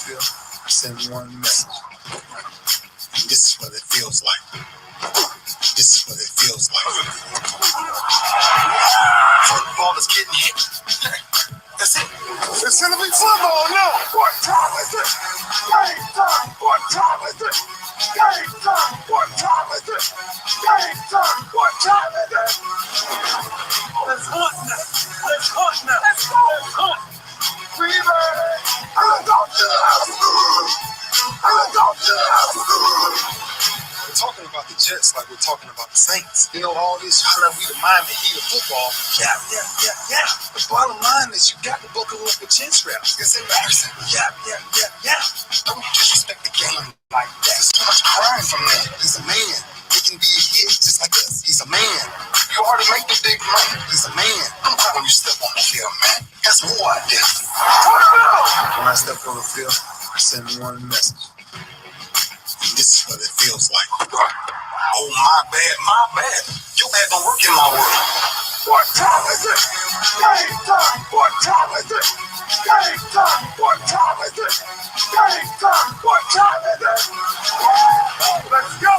feel or send one message. This is what it feels like. This is what it feels like. Football is getting hit. That's it. It's gonna be football now. What time is it? Game time. What time is it? Game time. What time is it? Game time. What time is it? Let's hunt now. Let's hunt now. Let's go. Let's hunt. Fever. Let's go to the house. Let's go to the house. We're talking about the Jets like we're talking about the Saints. You know, all this, we the Miami Heat of football. Yeah. The bottom line is you got to buckle up with chin straps. It's embarrassing. Yeah. Don't disrespect the game like that. There's so much crying from that. He's a man. He can be a hit just like us. He's a man. You already make the big money. He's a man. I'm proud when you step on the field, man. That's who I am. When I step on the field, I send one message. This is what it feels like. Oh, my bad. Your bad don't work in my world. What time is it? Game time. What time is it? Game time. What time is it? Game time. What time is it? Let's go.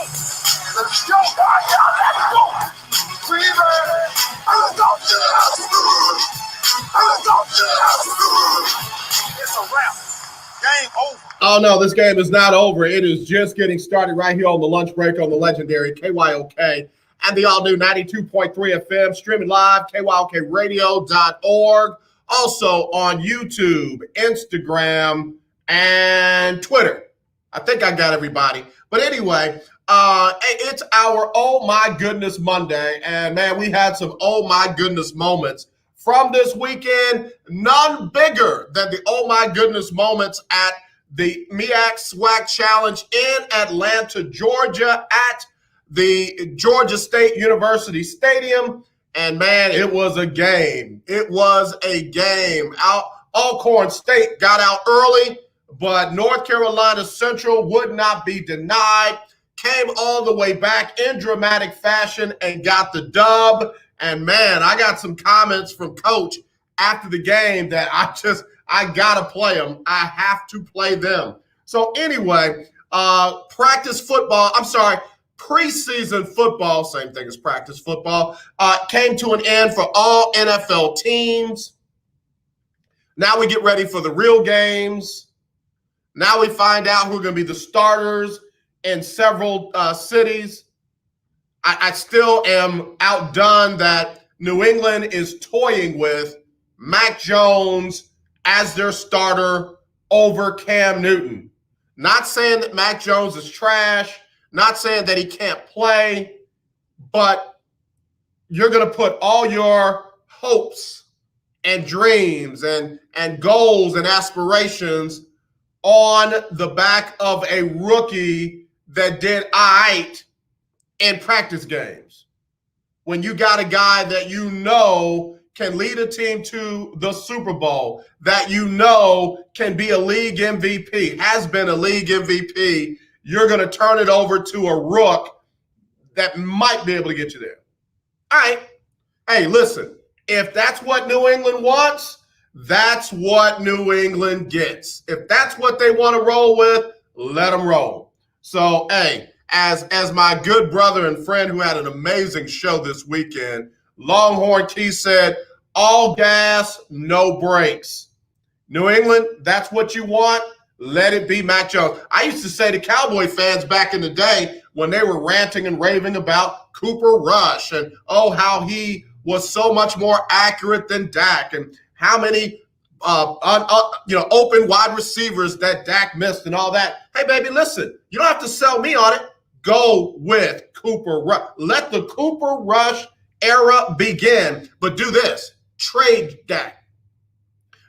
Let's go. Let's go. Fever. Let's go to the house. Let's go to the house. It's a wrap. Game over. Oh, no, this game is not over. It is just getting started right here on the lunch break on the legendary KYOK and the all-new 92.3 FM, streaming live, kyokradio.org. Also on YouTube, Instagram, and Twitter. I think I got everybody. But anyway, it's our Oh My Goodness Monday. And, man, we had some Oh My Goodness moments from this weekend. None bigger than the Oh My Goodness moments at the MEAC SWAC Challenge in Atlanta, Georgia, at the Georgia State University Stadium. And, man, it was a game. It was a game. Alcorn State got out early, but North Carolina Central would not be denied. Came all the way back in dramatic fashion and got the dub. And, man, I got some comments from Coach after the game that I got to play them. I have to play them. So anyway, preseason football, same thing as practice football, came to an end for all NFL teams. Now we get ready for the real games. Now we find out who are going to be the starters in several cities. I still am outdone that New England is toying with Mac Jones as their starter over Cam Newton. Not saying that Mac Jones is trash, not saying that he can't play, but you're going to put all your hopes and dreams and goals and aspirations on the back of a rookie that did all right in practice games. When you got a guy that you know can lead a team to the Super Bowl, that you know can be a league MVP, has been a league MVP, you're going to turn it over to a rook that might be able to get you there. All right. Hey, listen, if that's what New England wants, that's what New England gets. If that's what they want to roll with, let them roll. So, hey, as my good brother and friend who had an amazing show this weekend, Longhorn Key said, all gas, no brakes. New England, that's what you want. Let it be Mac Jones. I used to say to Cowboy fans back in the day when they were ranting and raving about Cooper Rush and, how he was so much more accurate than Dak and how many open wide receivers that Dak missed and all that. Hey, baby, listen, you don't have to sell me on it. Go with Cooper Rush. Let the Cooper Rush era begin, but do this. Trade Dak.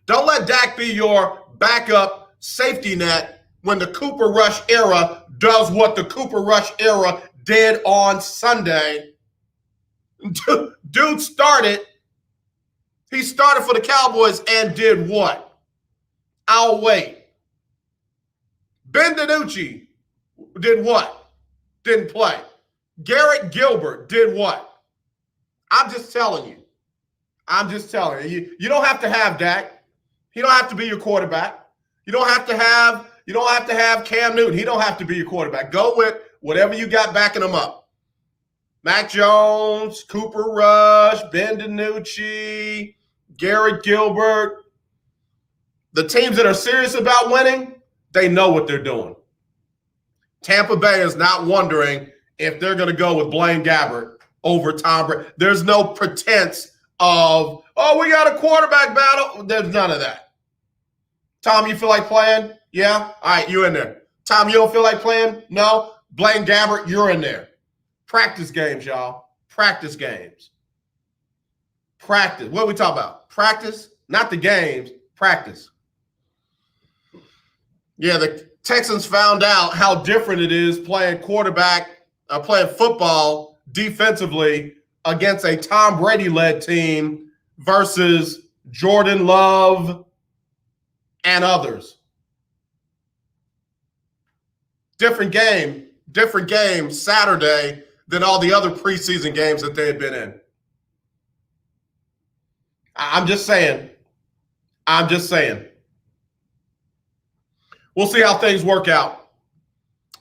Don't let Dak be your backup safety net when the Cooper Rush era does what the Cooper Rush era did on Sunday. Dude started. He started for the Cowboys and did what? I'll wait. Ben DiNucci did what? Didn't play. Garrett Gilbert did what? I'm just telling you. You don't have to have Dak. He don't have to be your quarterback. You don't have to have You don't have to have Cam Newton. He don't have to be your quarterback. Go with whatever you got backing him up. Mac Jones, Cooper Rush, Ben DiNucci, Garrett Gilbert. The teams that are serious about winning, they know what they're doing. Tampa Bay is not wondering if they're going to go with Blaine Gabbert over Tom Brady. There's no pretense of, oh, we got a quarterback battle. There's none of that. Tom, you feel like playing? Yeah? All right, you in there. Tom, you don't feel like playing? No? Blaine Gabbert, you're in there. Practice games, y'all. Practice games. Practice. What are we talking about? Practice? Not the games. Practice. Yeah, the Texans found out how different it is playing playing football defensively against a Tom Brady-led team versus Jordan Love and others. Different game Saturday than all the other preseason games that they had been in. I'm just saying. We'll see how things work out.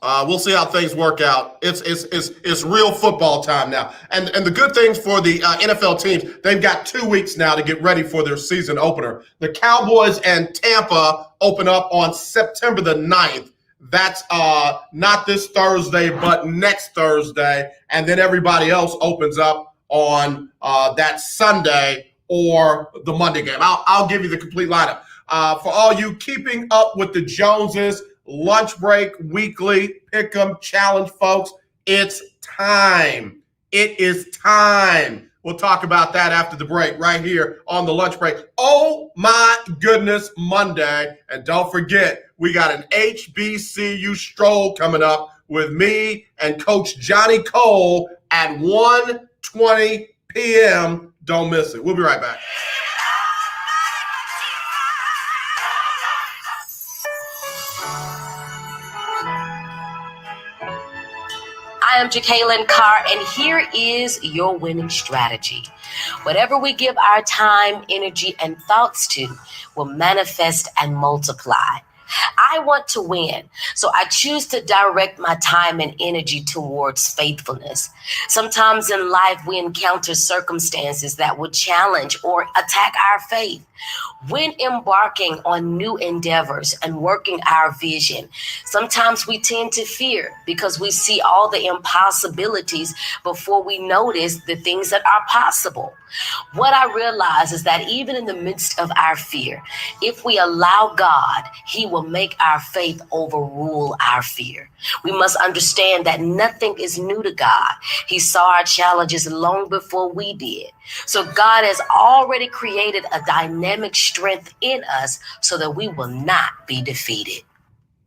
It's real football time now. And the good things for the NFL teams, they've got 2 weeks now to get ready for their season opener. The Cowboys and Tampa open up on September the 9th. That's not this Thursday, but next Thursday. And then everybody else opens up on that Sunday or the Monday game. I'll give you the complete lineup. For all you keeping up with the Joneses, lunch break, weekly, pick'em challenge, folks, it's time. It is time. We'll talk about that after the break right here on the lunch break. Oh, my goodness, Monday. And don't forget, we got an HBCU Stroll coming up with me and Coach Johnnie Cole at 1:20 p.m. Don't miss it. We'll be right back. I am Jacqueline Carr, and here is your winning strategy. Whatever we give our time, energy, and thoughts to will manifest and multiply. I want to win, so I choose to direct my time and energy towards faithfulness. Sometimes in life, we encounter circumstances that would challenge or attack our faith. When embarking on new endeavors and working our vision, sometimes we tend to fear because we see all the impossibilities before we notice the things that are possible. What I realize is that even in the midst of our fear, if we allow God, He will make our faith overrule our fear. We must understand that nothing is new to God. He saw our challenges long before we did. So God has already created a dynamic strength in us so that we will not be defeated.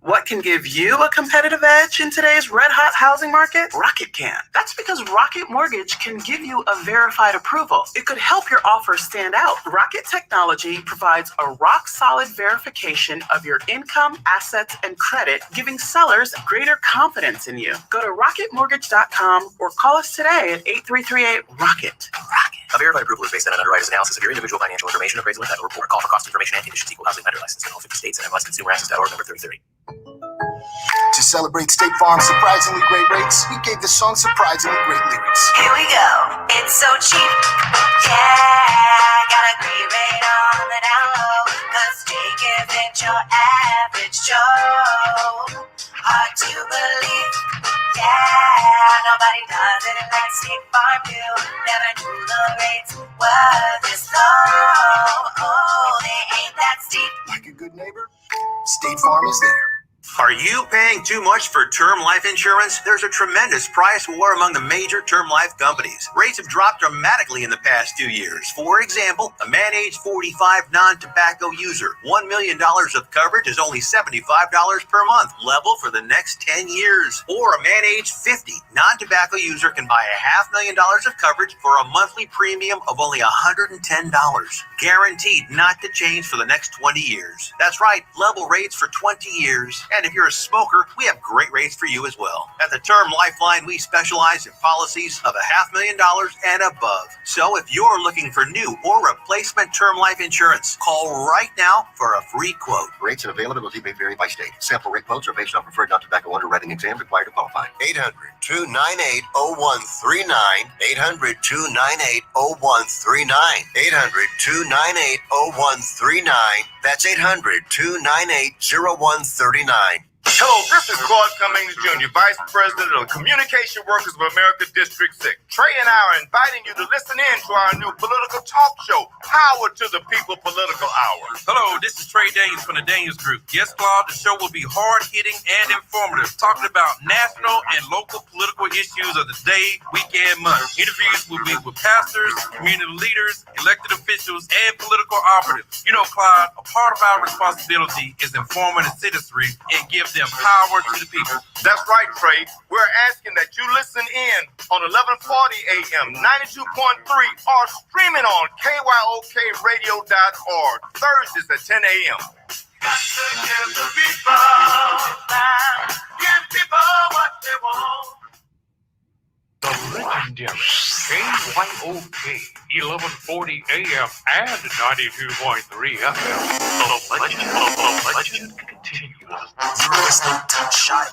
What can give you a competitive edge in today's red-hot housing market? Rocket can. That's because Rocket Mortgage can give you a verified approval. It could help your offer stand out. Rocket Technology provides a rock-solid verification of your income, assets, and credit, giving sellers greater confidence in you. Go to rocketmortgage.com or call us today at 8338-ROCKET. A verified approval is based on an underwriter's analysis of your individual financial information appraisal and title report. Call for cost information and conditions. Equal housing lender license in all 50 states and MLSConsumerAccess.org number 3030. To celebrate State Farm's surprisingly great rates, we gave the song surprisingly great lyrics. Here we go. It's so cheap. Yeah, got a great rate on the down low. Cause Jake isn't your average Joe. Hard to believe. Yeah, nobody does it like State Farm do. Never knew the rates were this low. Oh, they ain't that steep. Like a good neighbor, State Farm is there. Are you paying too much for term life insurance? There's a tremendous price war among the major term life companies. Rates have dropped dramatically in the past 2 years. For example, a man age 45 non-tobacco user, $1 million of coverage is only $75 per month, level for the next 10 years. Or a man age 50 non-tobacco user can buy $500,000 of coverage for a monthly premium of only $110, guaranteed not to change for the next 20 years. That's right, level rates for 20 years. And if you're a smoker, we have great rates for you as well. At the Term Lifeline, we specialize in policies of $500,000 and above. So if you're looking for new or replacement term life insurance, call right now for a free quote. Rates and availability may vary by state. Sample rate quotes are based on preferred non-tobacco underwriting exam required to qualify. 800-298-0139. 800-298-0139. 800-298-0139. That's 800-298-0139. Hello, this is Claude Cummings Jr., Vice President of Communication Workers of America District 6. Trey and I are inviting you to listen in to our new political talk show, Power to the People Political Hour. Hello, this is Trey Daniels from the Daniels Group. Yes, Claude, the show will be hard-hitting and informative, talking about national and local political issues of the day, week, and month. Interviews will be with pastors, community leaders, elected officials, and political operatives. You know, Claude, a part of our responsibility is informing the citizenry and give them power to the people. That's right, Trey. We're asking that you listen in on 1140 AM, 92.3, or streaming on KYOKradio.org, Thursdays at 10 a.m. Give the people what they want. The legendary KYOK 1140 AM and 92.3 FM. The legend continues. You're listening to Shiloh.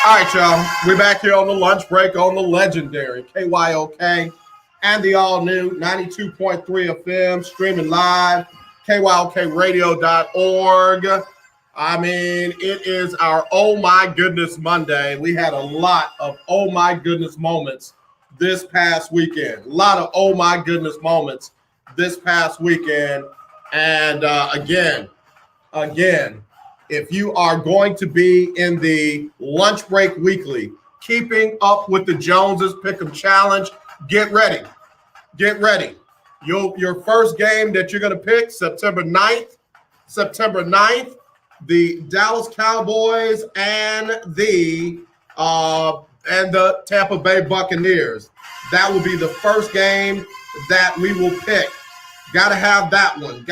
All right, y'all. We're back here on the lunch break on the legendary KYOK and the all-new 92.3 FM, streaming live, KYOKradio.org. I mean, it is our Oh My Goodness Monday. We had a lot of Oh My Goodness moments this past weekend. A lot of Oh My Goodness moments this past weekend. And again, if you are going to be in the Lunch Break Weekly, keeping up with the Joneses Pick'em Challenge, get ready. Get ready. Your first game that you're going to pick, September 9th, the Dallas Cowboys and the Tampa Bay Buccaneers. That will be the first game that we will pick. Got to have that one.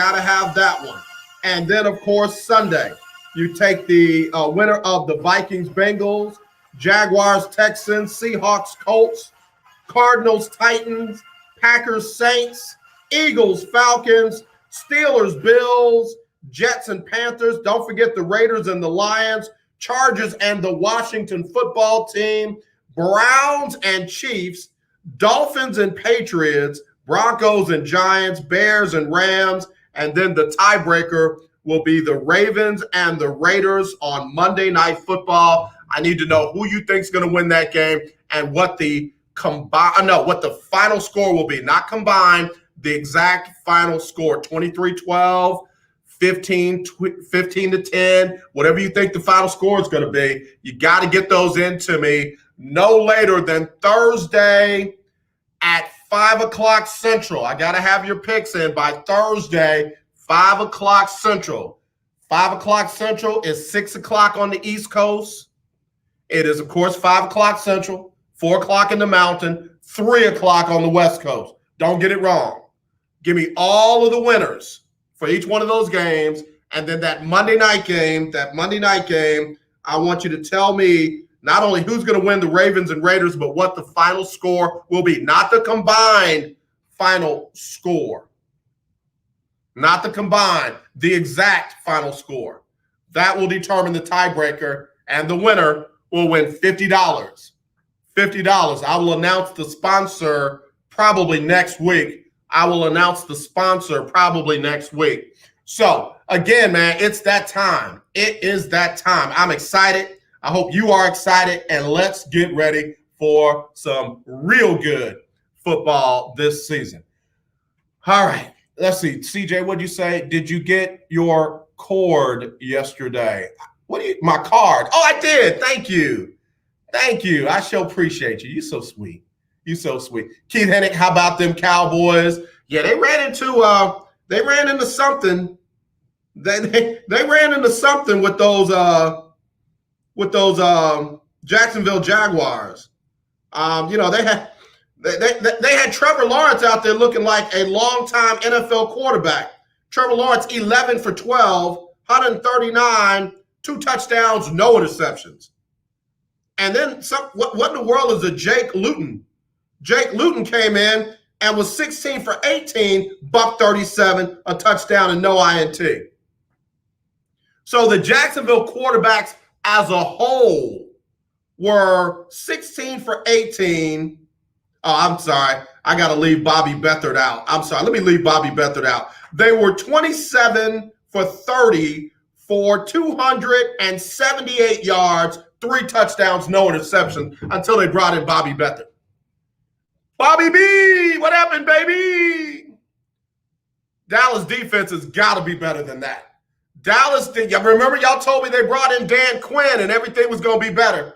And then, of course, Sunday, you take the winner of the Vikings Bengals, Jaguars Texans, Seahawks Colts, Cardinals Titans, Packers Saints, Eagles Falcons, Steelers Bills, Jets and Panthers. Don't forget the Raiders and the Lions, Chargers and the Washington football team, Browns and Chiefs, Dolphins and Patriots, Broncos and Giants, Bears and Rams, and then the tiebreaker will be the Ravens and the Raiders on Monday Night Football. I need to know who you think is going to win that game and what the final score will be. Not combined, the exact final score, 23-12. 15 to 10, whatever you think the final score is going to be. You got to get those in to me no later than Thursday at 5 o'clock Central. I got to have your picks in by Thursday, 5 o'clock Central. 5 o'clock Central is 6 o'clock on the East Coast. It is, of course, 5 o'clock Central, 4 o'clock in the Mountain, 3 o'clock on the West Coast. Don't get it wrong. Give me all of the winners for each one of those games, and then that Monday night game, I want you to tell me not only who's going to win the Ravens and Raiders, but what the final score will be. Not the combined final score. Not the combined, the exact final score. That will determine the tiebreaker, and the winner will win $50. $50. I will announce the sponsor probably next week. So, again, man, it's that time. It is that time. I'm excited. I hope you are excited, and let's get ready for some real good football this season. All right, let's see. CJ, what'd you say? Did you get your cord yesterday? My card? Oh, I did. Thank you. I sure appreciate you. You're so sweet. Keith Hennick, how about them Cowboys? Yeah, they ran into something. They ran into something with those Jacksonville Jaguars. They had Trevor Lawrence out there looking like a longtime NFL quarterback. Trevor Lawrence, 11 for 12, 139, 2 touchdowns, no interceptions. And then what in the world is a Jake Luton? Jake Luton came in and was 16 for 18, buck 37, a touchdown and no INT. So the Jacksonville quarterbacks as a whole were 16 for 18. Oh, I'm sorry. I got to leave Bobby Beathard out. I'm sorry. Let me leave Bobby Beathard out. They were 27 for 30 for 278 yards, 3 touchdowns, no interceptions until they brought in Bobby Beathard. Bobby B, what happened, baby? Dallas defense has got to be better than that. Dallas, remember y'all told me they brought in Dan Quinn and everything was going to be better.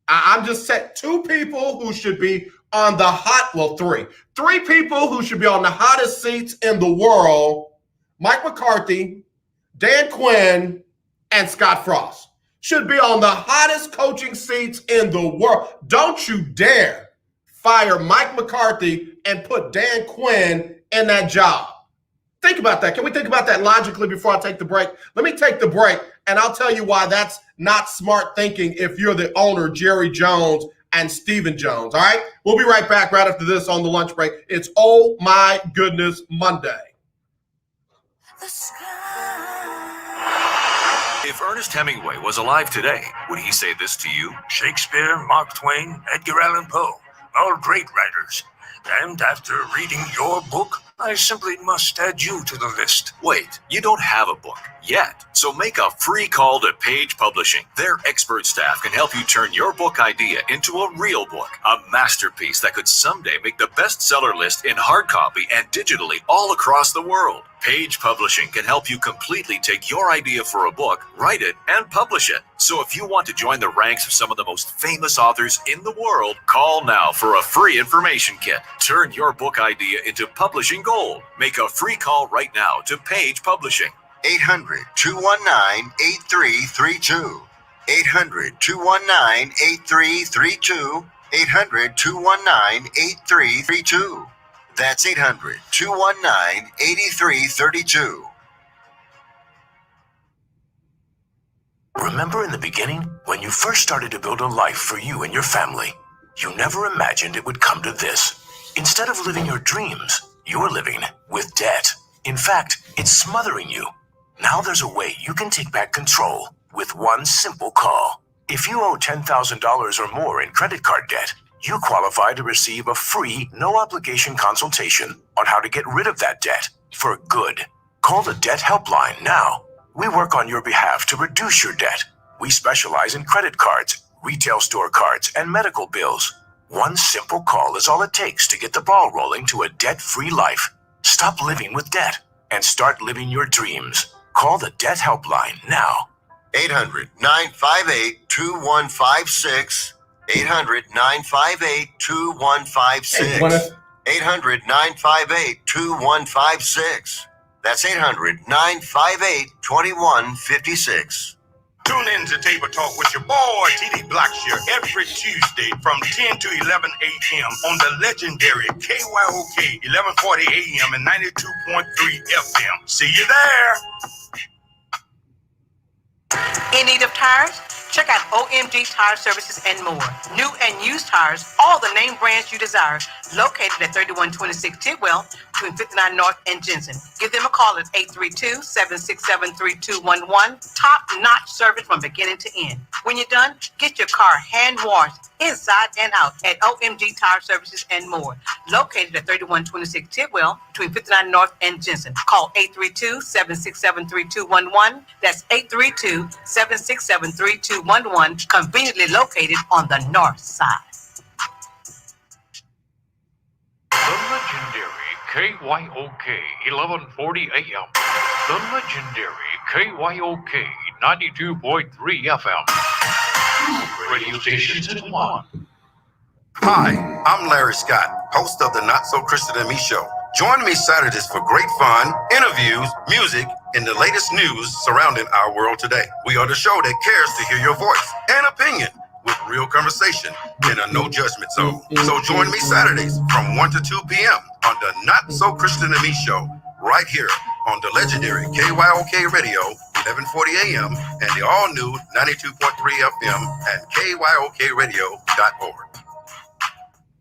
I'm just saying 2 people who should be on the three people who should be on the hottest seats in the world: Mike McCarthy, Dan Quinn, and Scott Frost should be on the hottest coaching seats in the world. Don't you dare fire Mike McCarthy and put Dan Quinn in that job. Think about that. Can we think about that logically before I take the break? Let me take the break, and I'll tell you why that's not smart thinking if you're the owner, Jerry Jones and Stephen Jones. All right? We'll be right back right after this on the lunch break. It's Oh My Goodness Monday. If Ernest Hemingway was alive today, would he say this to you? Shakespeare, Mark Twain, Edgar Allan Poe, all great writers. And after reading your book, I simply must add you to the list. Wait, you don't have a book yet. So make a free call to Page Publishing. Their expert staff can help you turn your book idea into a real book, a masterpiece that could someday make the bestseller list in hard copy and digitally all across the world. Page Publishing can help you completely take your idea for a book, write it, and publish it. So if you want to join the ranks of some of the most famous authors in the world, call now for a free information kit. Turn your book idea into publishing gold. Make a free call right now to Page Publishing. 800-219-8332. 800-219-8332. 800-219-8332. That's 800-219-8332. Remember in the beginning, when you first started to build a life for you and your family, you never imagined it would come to this. Instead of living your dreams, you're living with debt. In fact, it's smothering you. Now there's a way you can take back control with one simple call. If you owe $10,000 or more in credit card debt, you qualify to receive a free, no-obligation consultation on how to get rid of that debt for good. Call the Debt Helpline now. We work on your behalf to reduce your debt. We specialize in credit cards, retail store cards, and medical bills. One simple call is all it takes to get the ball rolling to a debt-free life. Stop living with debt and start living your dreams. Call the Debt Helpline now. 800-958-2156. 800-958-2156. 800-958-2156. That's 800-958-2156. Tune in to Table Talk with your boy, TD Blackshear, every Tuesday from 10 to 11 a.m. on the legendary KYOK 1140 a.m. and 92.3 FM. See you there. In need of tires? Check out OMG Tire Services and more. New and used tires, all the name brands you desire, located at 3126 Tidwell, between 59 North and Jensen. Give them a call at 832-767-3211. Top-notch service from beginning to end. When you're done, get your car hand-washed inside and out at OMG Tire Services and more, located at 3126 Tidwell, between 59 North and Jensen. Call 832-767-3211. That's 832-767-3211, conveniently located on the north side. The legendary KYOK 1140 AM. The legendary KYOK 92.3 FM. Radio stations in one. Hi, I'm Larry Scott, host of the Not So Christian and Me Show. Join me Saturdays for great fun, interviews, music, and the latest news surrounding our world today. We are the show that cares to hear your voice and opinion with real conversation in a no judgment zone. So join me Saturdays from 1 to 2 p.m. on the Not So Christian and Me Show right here on the legendary KYOK Radio, 1140 AM, and the all-new 92.3 FM at KYOKradio.org.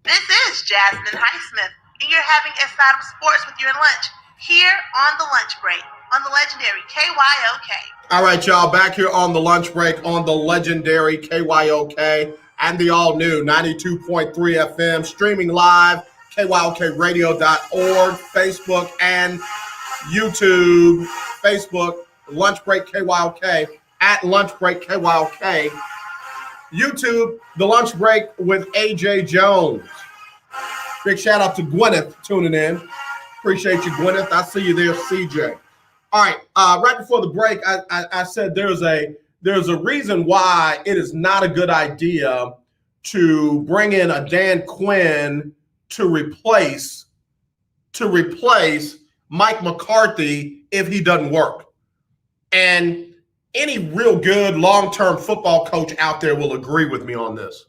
This is Jasmine Highsmith, and you're having a side of sports with your lunch here on the lunch break on the legendary KYOK. All right, y'all, back here on the lunch break on the legendary KYOK and the all-new 92.3 FM, streaming live, KYOKradio.org, Facebook and YouTube, Facebook, Lunch Break KYOK, at Lunch Break KYOK, YouTube, The Lunch Break with AJ Jones. Big shout out to Gwyneth tuning in. Appreciate you, Gwyneth. I see you there, CJ. All right, right before the break, I said there's a reason why it is not a good idea to bring in a Dan Quinn to replace Mike McCarthy if he doesn't work. And any real good long-term football coach out there will agree with me on this.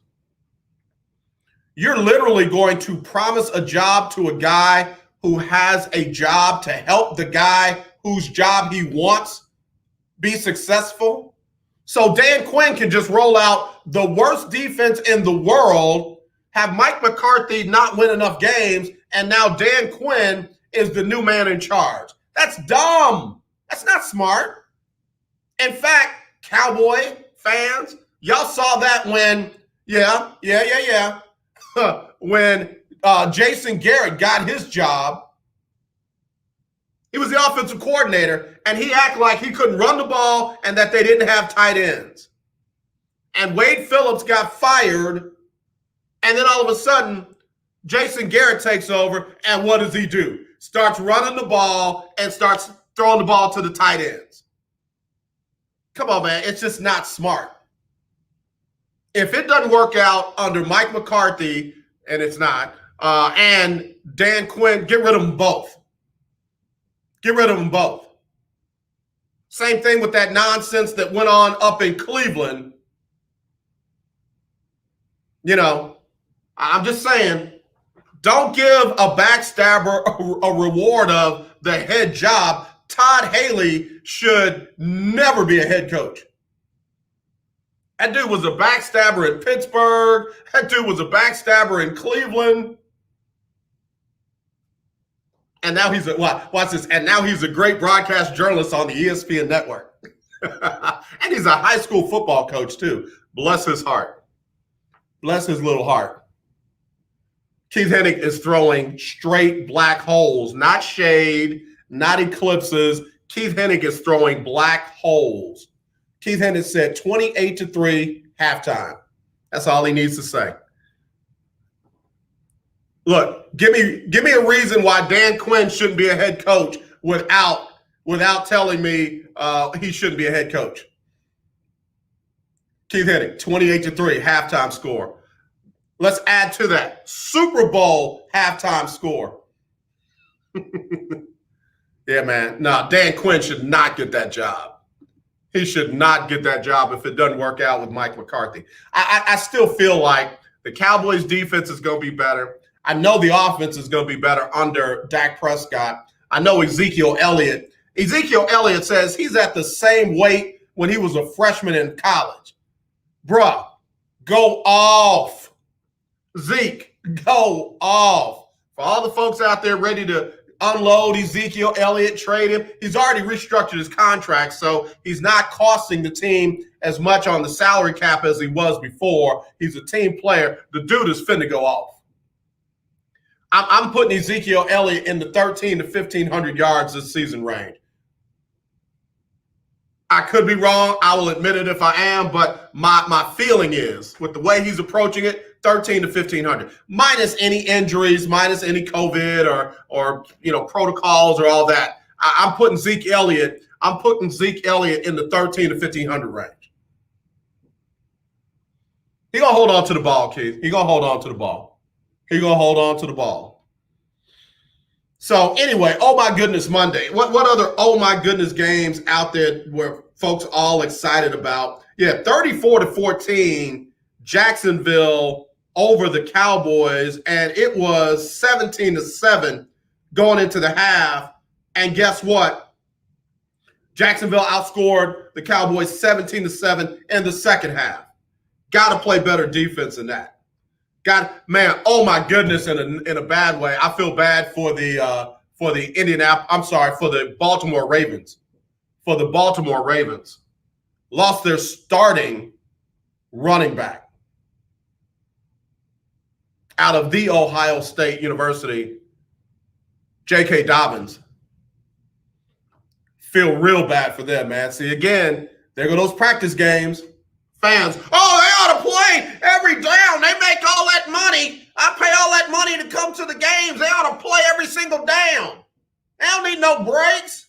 You're literally going to promise a job to a guy who has a job to help the guy whose job he wants be successful. So Dan Quinn can just roll out the worst defense in the world, have Mike McCarthy not win enough games, and now Dan Quinn is the new man in charge. That's dumb. That's not smart. In fact, Cowboy fans, y'all saw that when, when Jason Garrett got his job. He was the offensive coordinator, and he acted like he couldn't run the ball and that they didn't have tight ends. And Wade Phillips got fired, and then all of a sudden, Jason Garrett takes over, and what does he do? Starts running the ball and starts throwing the ball to the tight ends. Come on, man. It's just not smart. If it doesn't work out under Mike McCarthy, and it's not, and Dan Quinn, get rid of them both. Get rid of them both. Same thing with that nonsense that went on up in Cleveland. You know, I'm just saying, don't give a backstabber a reward of the head job. Todd Haley should never be a head coach. That dude was a backstabber in Pittsburgh. That dude was a backstabber in Cleveland. And now he's watch this. And now he's a great broadcast journalist on the ESPN network. And he's a high school football coach too. Bless his heart. Bless his little heart. Keith Hennig is throwing straight black holes, not shade, not eclipses. Keith Hennig is throwing black holes. Keith Hennig said 28-3 halftime. That's all he needs to say. Look, give me a reason why Dan Quinn shouldn't be a head coach without telling me he shouldn't be a head coach. Keith Hennig, 28-3 halftime score. Let's add to that Super Bowl halftime score. Yeah, man. No, Dan Quinn should not get that job. He should not get that job if it doesn't work out with Mike McCarthy. I still feel like the Cowboys' defense is going to be better. I know the offense is going to be better under Dak Prescott. I know Ezekiel Elliott says he's at the same weight when he was a freshman in college. Bruh, go off. Zeke, go off. For all the folks out there ready to unload Ezekiel Elliott, trade him, he's already restructured his contract, so he's not costing the team as much on the salary cap as he was before. He's a team player. The dude is finna go off. I'm putting Ezekiel Elliott in the 1,300 to 1,500 yards this season range. I could be wrong. I will admit it if I am, but my feeling is, with the way he's approaching it, 1,300 to 1,500, minus any injuries, minus any COVID or protocols or all that. I'm putting Zeke Elliott in the 1,300 to 1,500 range. He's gonna hold on to the ball, Keith. He's gonna hold on to the ball. So anyway, oh my goodness Monday. What other oh my goodness games out there were folks all excited about? Yeah, 34-14, Jacksonville over the Cowboys, and it was 17-7 going into the half. And guess what? Jacksonville outscored the Cowboys 17-7 in the second half. Got to play better defense than that. Oh my goodness, in a bad way. I feel bad for the Baltimore Ravens. For the Baltimore Ravens. Lost their starting running back out of the Ohio State University, J.K. Dobbins. Feel real bad for them, man. See, again, there go those practice games. Fans, they ought to play every down. They make all that money. I pay all that money to come to the games. They ought to play every single down. They don't need no breaks.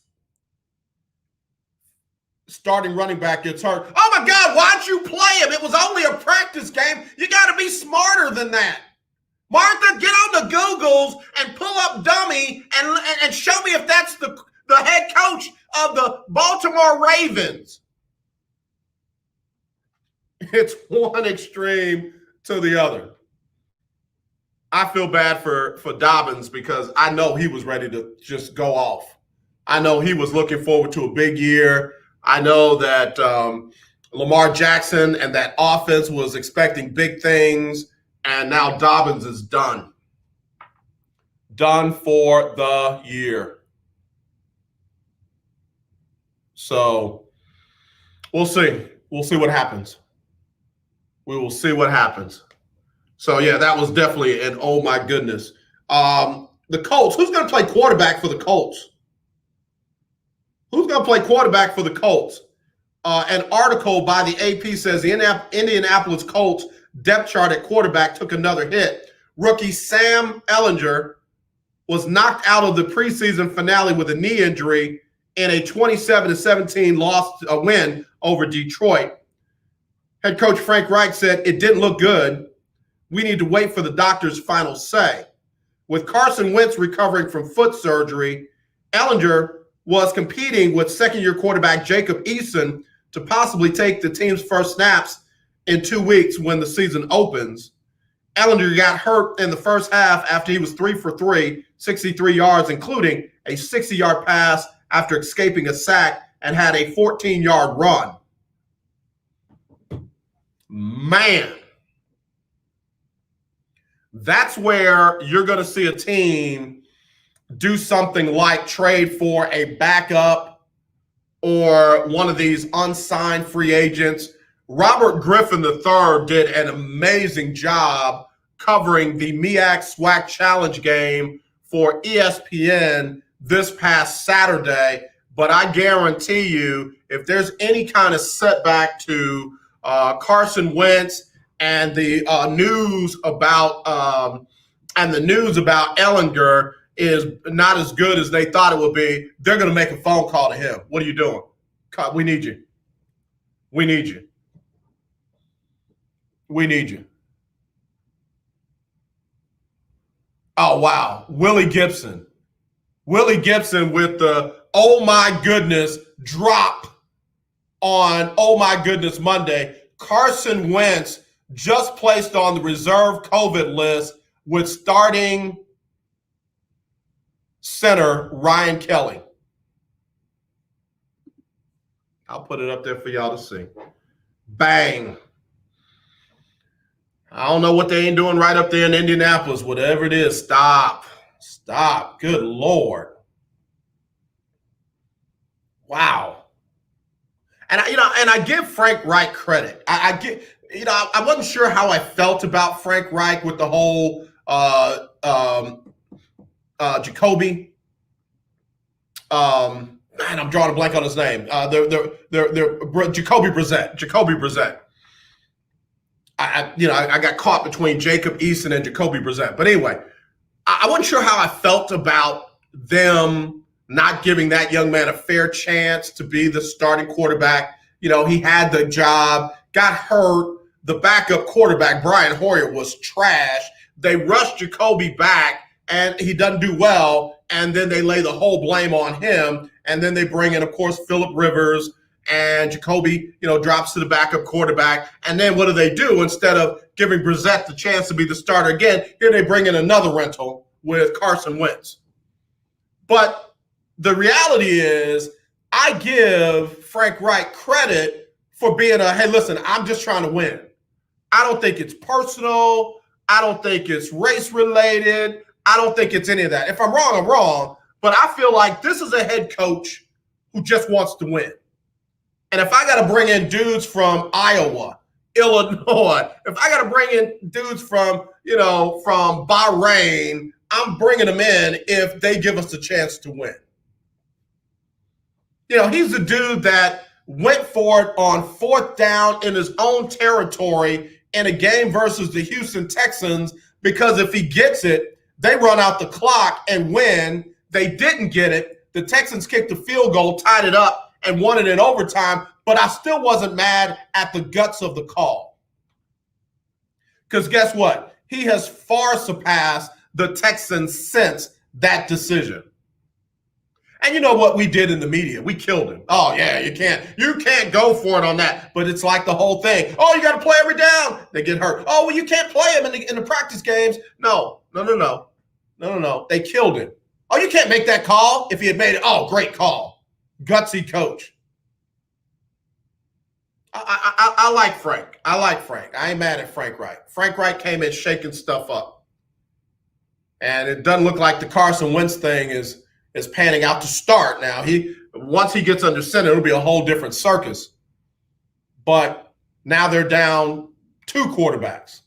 Starting running back gets hurt. Oh, my God, why'd you play him? It was only a practice game. You got to be smarter than that. Martha, get on the Googles and pull up dummy and show me if that's the head coach of the Baltimore Ravens. It's one extreme to the other. I feel bad for Dobbins because I know he was ready to just go off. I know he was looking forward to a big year. I know that Lamar Jackson and that offense was expecting big things, and now Dobbins is done. Done for the year. So we'll see. We'll see what happens. We will see what happens. So, yeah, that was definitely an oh, my goodness. The Colts. Who's going to play quarterback for the Colts? Who's going to play quarterback for the Colts? An article by the AP says the Indianapolis Colts depth chart at quarterback took another hit. Rookie Sam Ehlinger was knocked out of the preseason finale with a knee injury in a 27-17 win over Detroit. Head coach Frank Reich said, "It didn't look good. We need to wait for the doctor's final say." With Carson Wentz recovering from foot surgery, Ehlinger was competing with second-year quarterback Jacob Eason to possibly take the team's first snaps in 2 weeks when the season opens. Ehlinger got hurt in the first half after he was 3 for 3, 63 yards, including a 60-yard pass after escaping a sack, and had a 14-yard run. Man, that's where you're going to see a team do something like trade for a backup or one of these unsigned free agents. Robert Griffin III did an amazing job covering the MEAC SWAC Challenge game for ESPN this past Saturday. But I guarantee you, if there's any kind of setback to Carson Wentz and the news about Ehlinger is not as good as they thought it would be, they're going to make a phone call to him. What are you doing? We need you. We need you. We need you. Oh, wow. Willie Gibson with the oh my goodness drop on oh my goodness Monday. Carson Wentz just placed on the reserve COVID list with starting center Ryan Kelly. I'll put it up there for y'all to see. Bang. I don't know what they ain't doing right up there in Indianapolis. Whatever it is, stop. Stop. Good Lord. Wow. And I give Frank Reich credit. I wasn't sure how I felt about Frank Reich with the whole Jacoby. Man, I'm drawing a blank on his name. They're Jacoby Brissett. I got caught between Jacob Eason and Jacoby Brissett. But anyway, I wasn't sure how I felt about them not giving that young man a fair chance to be the starting quarterback. You know, he had the job, got hurt. The backup quarterback, Brian Hoyer, was trash. They rushed Jacoby back, and he doesn't do well. And then they lay the whole blame on him. And then they bring in, of course, Phillip Rivers, and Jacoby, drops to the backup quarterback. And then what do? Instead of giving Brissett the chance to be the starter again, here they bring in another rental with Carson Wentz. But the reality is, I give Frank Reich credit for being hey, listen, I'm just trying to win. I don't think it's personal. I don't think it's race related. I don't think it's any of that. If I'm wrong, I'm wrong. But I feel like this is a head coach who just wants to win. And if I got to bring in dudes from Iowa, Illinois, if I got to bring in dudes from Bahrain, I'm bringing them in if they give us a chance to win. He's a dude that went for it on 4th down in his own territory in a game versus the Houston Texans, because if he gets it, they run out the clock and win. They didn't get it. The Texans kicked a field goal, tied it up, and won it in overtime, but I still wasn't mad at the guts of the call. Because guess what? He has far surpassed the Texans since that decision. And you know what we did in the media? We killed him. Oh, yeah, you can't go for it on that. But it's like the whole thing. Oh, you got to play every down. They get hurt. Oh, well, you can't play him in the practice games. No. They killed him. Oh, you can't make that call. If he had made it, oh, great call. Gutsy coach. I like Frank. I ain't mad at Frank Reich. Frank Reich came in shaking stuff up. And it doesn't look like the Carson Wentz thing is panning out to start. Now, once he gets under center, it'll be a whole different circus. But now they're down 2 quarterbacks.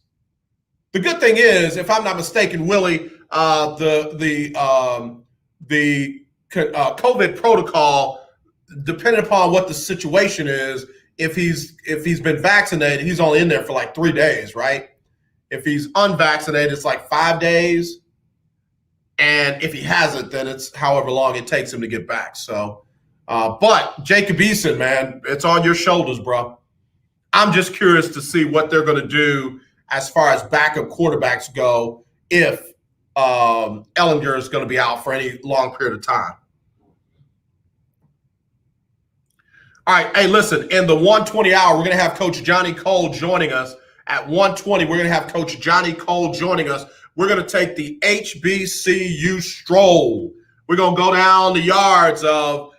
The good thing is, if I'm not mistaken, Willie, the COVID protocol, depending upon what the situation is, if he's been vaccinated, he's only in there for like 3 days, right? If he's unvaccinated, it's like 5 days. And if he hasn't, then it's however long it takes him to get back. So, but Jacob Eason, man, it's on your shoulders, bro. I'm just curious to see what they're going to do as far as backup quarterbacks go if Ellinger is going to be out for any long period of time. All right, hey, listen, in the 1:20 hour, we're going to have Coach Johnnie Cole joining us. At 1:20, we're going to have Coach Johnnie Cole joining us. We're going to take the HBCU Stroll. We're going to go down the yards of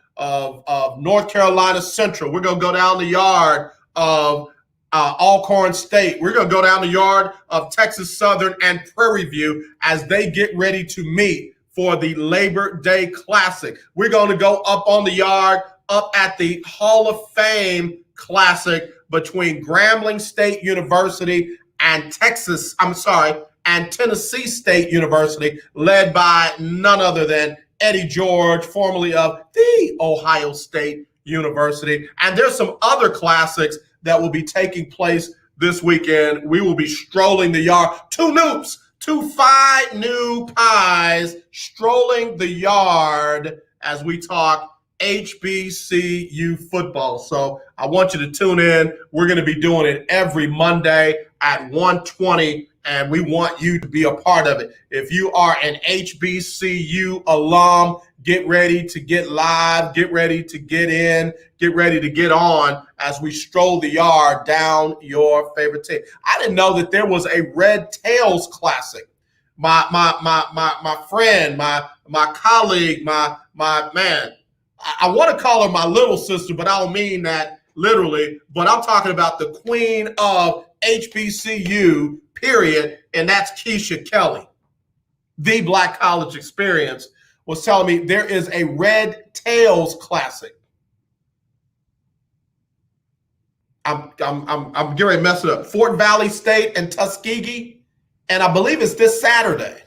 North Carolina Central. We're going to go down the yard of Alcorn State. We're going to go down the yard of Texas Southern and Prairie View as they get ready to meet for the Labor Day Classic. We're going to go up on the yard, up at the Hall of Fame Classic between Grambling State University and Tennessee State University, led by none other than Eddie George, formerly of the Ohio State University. And there's some other classics that will be taking place this weekend. We will be strolling the yard. 2 noobs, 2 fine new pies strolling the yard as we talk HBCU football. So I want you to tune in. We're going to be doing it every Monday at 1:20. And we want you to be a part of it. If you are an HBCU alum, get ready to get live, get ready to get in, get ready to get on as we stroll the yard down your favorite team. I didn't know that there was a Red Tails Classic. My friend, my colleague, my man, I want to call her my little sister, but I don't mean that literally. But I'm talking about the queen of HBCU, period, and that's Keisha Kelly. The Black College Experience was telling me there is a Red Tails Classic. I'm getting ready to mess it up. Fort Valley State and Tuskegee, and I believe it's this Saturday.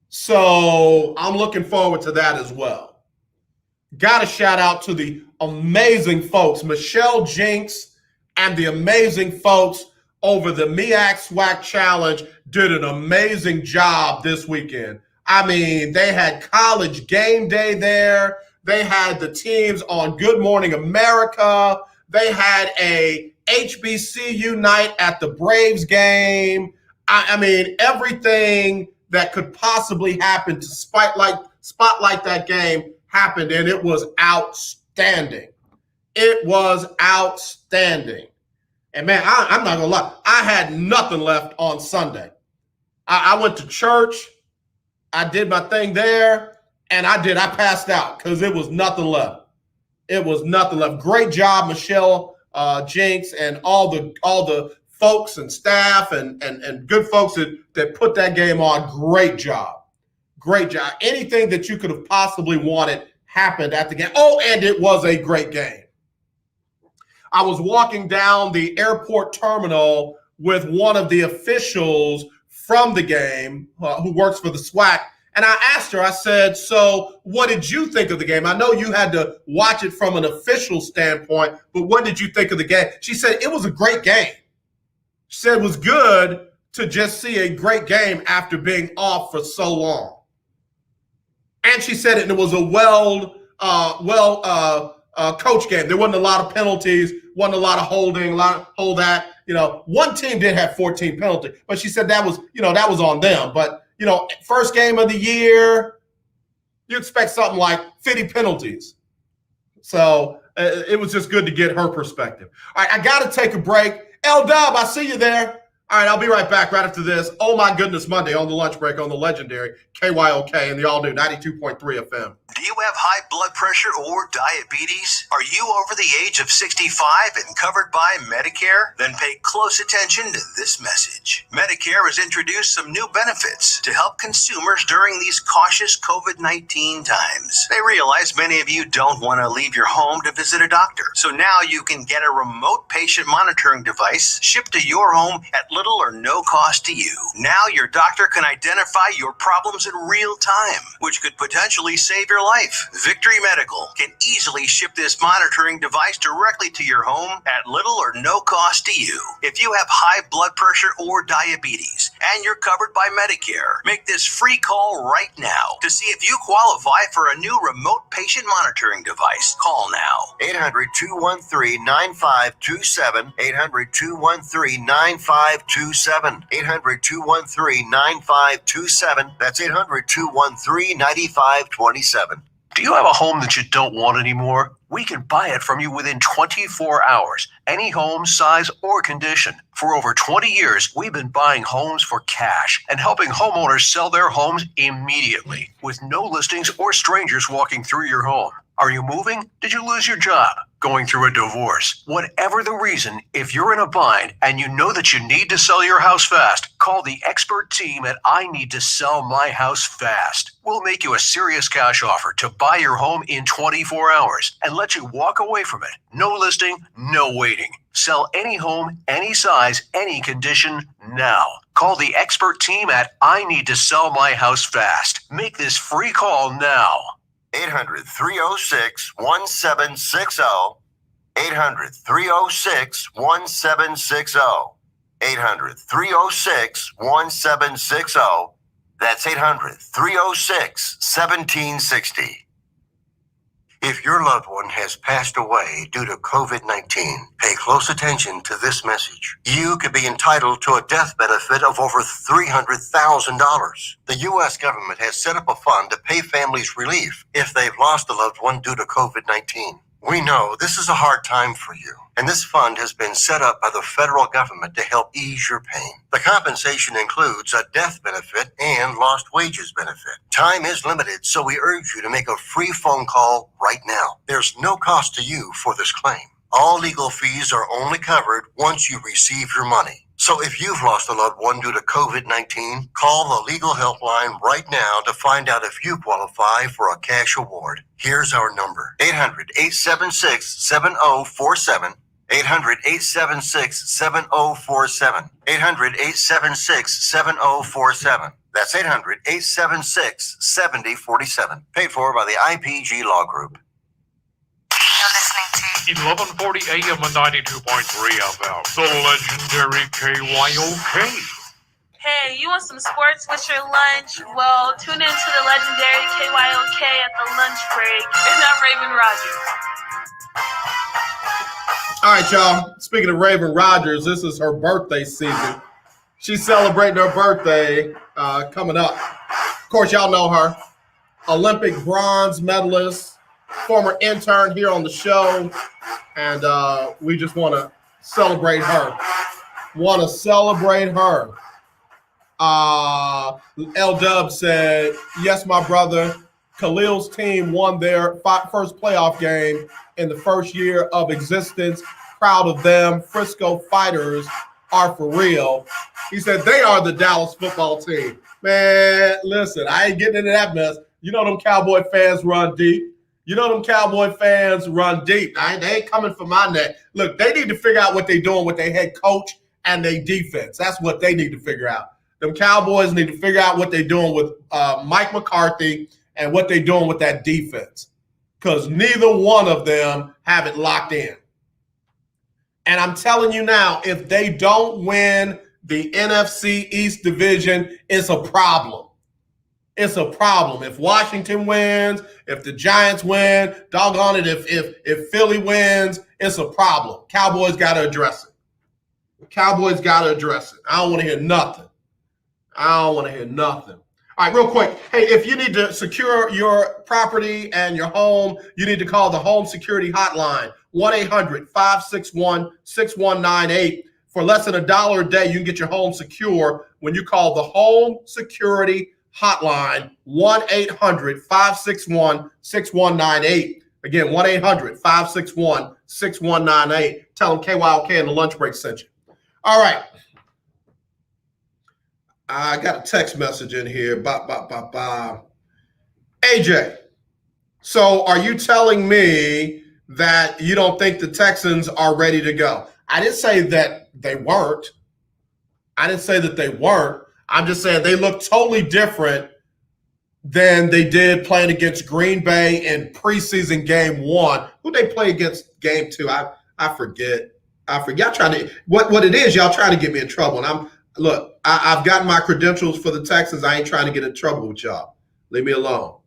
So I'm looking forward to that as well. Got to shout out to the amazing folks, Michelle Jinks and the amazing folks over the MEAC SWAC Challenge did an amazing job this weekend. I mean, they had College Game Day there. They had the teams on Good Morning America. They had a HBCU night at the Braves game. I mean, everything that could possibly happen to spotlight that game happened, and it was outstanding. It was outstanding. And man, I'm not gonna lie, I had nothing left on Sunday. I went to church, I did my thing there, And I did. I passed out because it was nothing left. It was nothing left. Great job, Michelle Jinks, and all the folks and staff and good folks that put that game on. Great job. Great job. Anything that you could have possibly wanted happened at the game. Oh, and it was a great game. I was walking down the airport terminal with one of the officials from the game who works for the SWAC. And I asked her, I said, so what did you think of the game? I know you had to watch it from an official standpoint, but what did you think of the game? She said, it was a great game. She said it was good to just see a great game after being off for so long. And she said it was a well coach game. There wasn't a lot of penalties, wasn't a lot of holding, a lot of hold that. One team did have 14 penalties, but she said that was on them. But, first game of the year, you expect something like 50 penalties. So it was just good to get her perspective. All right, I got to take a break. L-Dub, I see you there. All right, I'll be right back right after this. Oh, my goodness, Monday on the lunch break on the legendary KYOK and the all-new 92.3 FM. Do you have high blood pressure or diabetes? Are you over the age of 65 and covered by Medicare? Then pay close attention to this message. Medicare has introduced some new benefits to help consumers during these cautious COVID-19 times. They realize many of you don't want to leave your home to visit a doctor. So now you can get a remote patient monitoring device shipped to your home at little or no cost to you. Now your doctor can identify your problems in real time, which could potentially save your life. Victory Medical can easily ship this monitoring device directly to your home at little or no cost to you. If you have high blood pressure or diabetes and you're covered by Medicare, make this free call right now to see if you qualify for a new remote patient monitoring device. Call now. 800-213-9527. 800-213-9527. 800-213-9527. That's 800-213-9527. Do you have a home that you don't want anymore? We can buy it from you within 24 hours, any home, size, or condition. For over 20 years, we've been buying homes for cash and helping homeowners sell their homes immediately with no listings or strangers walking through your home. Are you moving? Did you lose your job? Going through a divorce? Whatever the reason, if you're in a bind and you know that you need to sell your house fast, call the expert team at I Need to Sell My House Fast. We'll make you a serious cash offer to buy your home in 24 hours and let you walk away from it. No listing, no waiting. Sell any home, any size, any condition now. Call the expert team at I Need to Sell My House Fast. Make this free call now. 800-306-1760. 800-306-1760. 800-306-1760. That's 800-306-1760. If your loved one has passed away due to COVID-19, pay close attention to this message. You could be entitled to a death benefit of over $300,000. The U.S. government has set up a fund to pay families relief if they've lost a loved one due to COVID-19. We know this is a hard time for you, and this fund has been set up by the federal government to help ease your pain. The compensation includes a death benefit and lost wages benefit. Time is limited, so we urge you to make a free phone call right now. There's no cost to you for this claim. All legal fees are only covered once you receive your money. So if you've lost a loved one due to COVID-19, call the legal helpline right now to find out if you qualify for a cash award. Here's our number: 800-876-7047. 800-876-7047. 800-876-7047. That's 800-876-7047. Paid for by the IPG Law Group. 1140 AM and 92.3 FM. The legendary KYOK. Hey, you want some sports with your lunch? Well, tune in to the legendary KYOK at the lunch break. And I'm Raven Rogers. All right, y'all. Speaking of Raven Rogers, this is her birthday season. She's celebrating her birthday coming up. Of course, y'all know her. Olympic bronze medalist, former intern here on the show. And we just want to celebrate her. L-Dub said, yes, my brother, Khalil's team won their first playoff game in the first year of existence. Proud of them. Frisco Fighters are for real. He said they are the Dallas football team. Man, listen, I ain't getting into that mess. You know them Cowboy fans run deep. They ain't coming for my neck. Look, they need to figure out what they're doing with their head coach and their defense. That's what they need to figure out. Them Cowboys need to figure out what they're doing with Mike McCarthy and what they're doing with that defense, because neither one of them have it locked in. And I'm telling you now, if they don't win the NFC East division, it's a problem. It's a problem. If Washington wins, if the Giants win, doggone it, if Philly wins, it's a problem. Cowboys got to address it. I don't want to hear nothing. All right, real quick. Hey, if you need to secure your property and your home, you need to call the Home Security Hotline, 1-800-561-6198. For less than $1 a day, you can get your home secure when you call the Home Security Hotline, 1-800-561-6198. Again, 1-800-561-6198. Tell them KYOK and the lunch break sent you. All right. I got a text message in here. AJ, so are you telling me that you don't think the Texans are ready to go? I didn't say that they weren't. I'm just saying they look totally different than they did playing against Green Bay in preseason game 1. Who they play against game 2? I forget. Y'all trying to what it is, y'all trying to get me in trouble. And I've gotten my credentials for the Texans. I ain't trying to get in trouble with y'all. Leave me alone.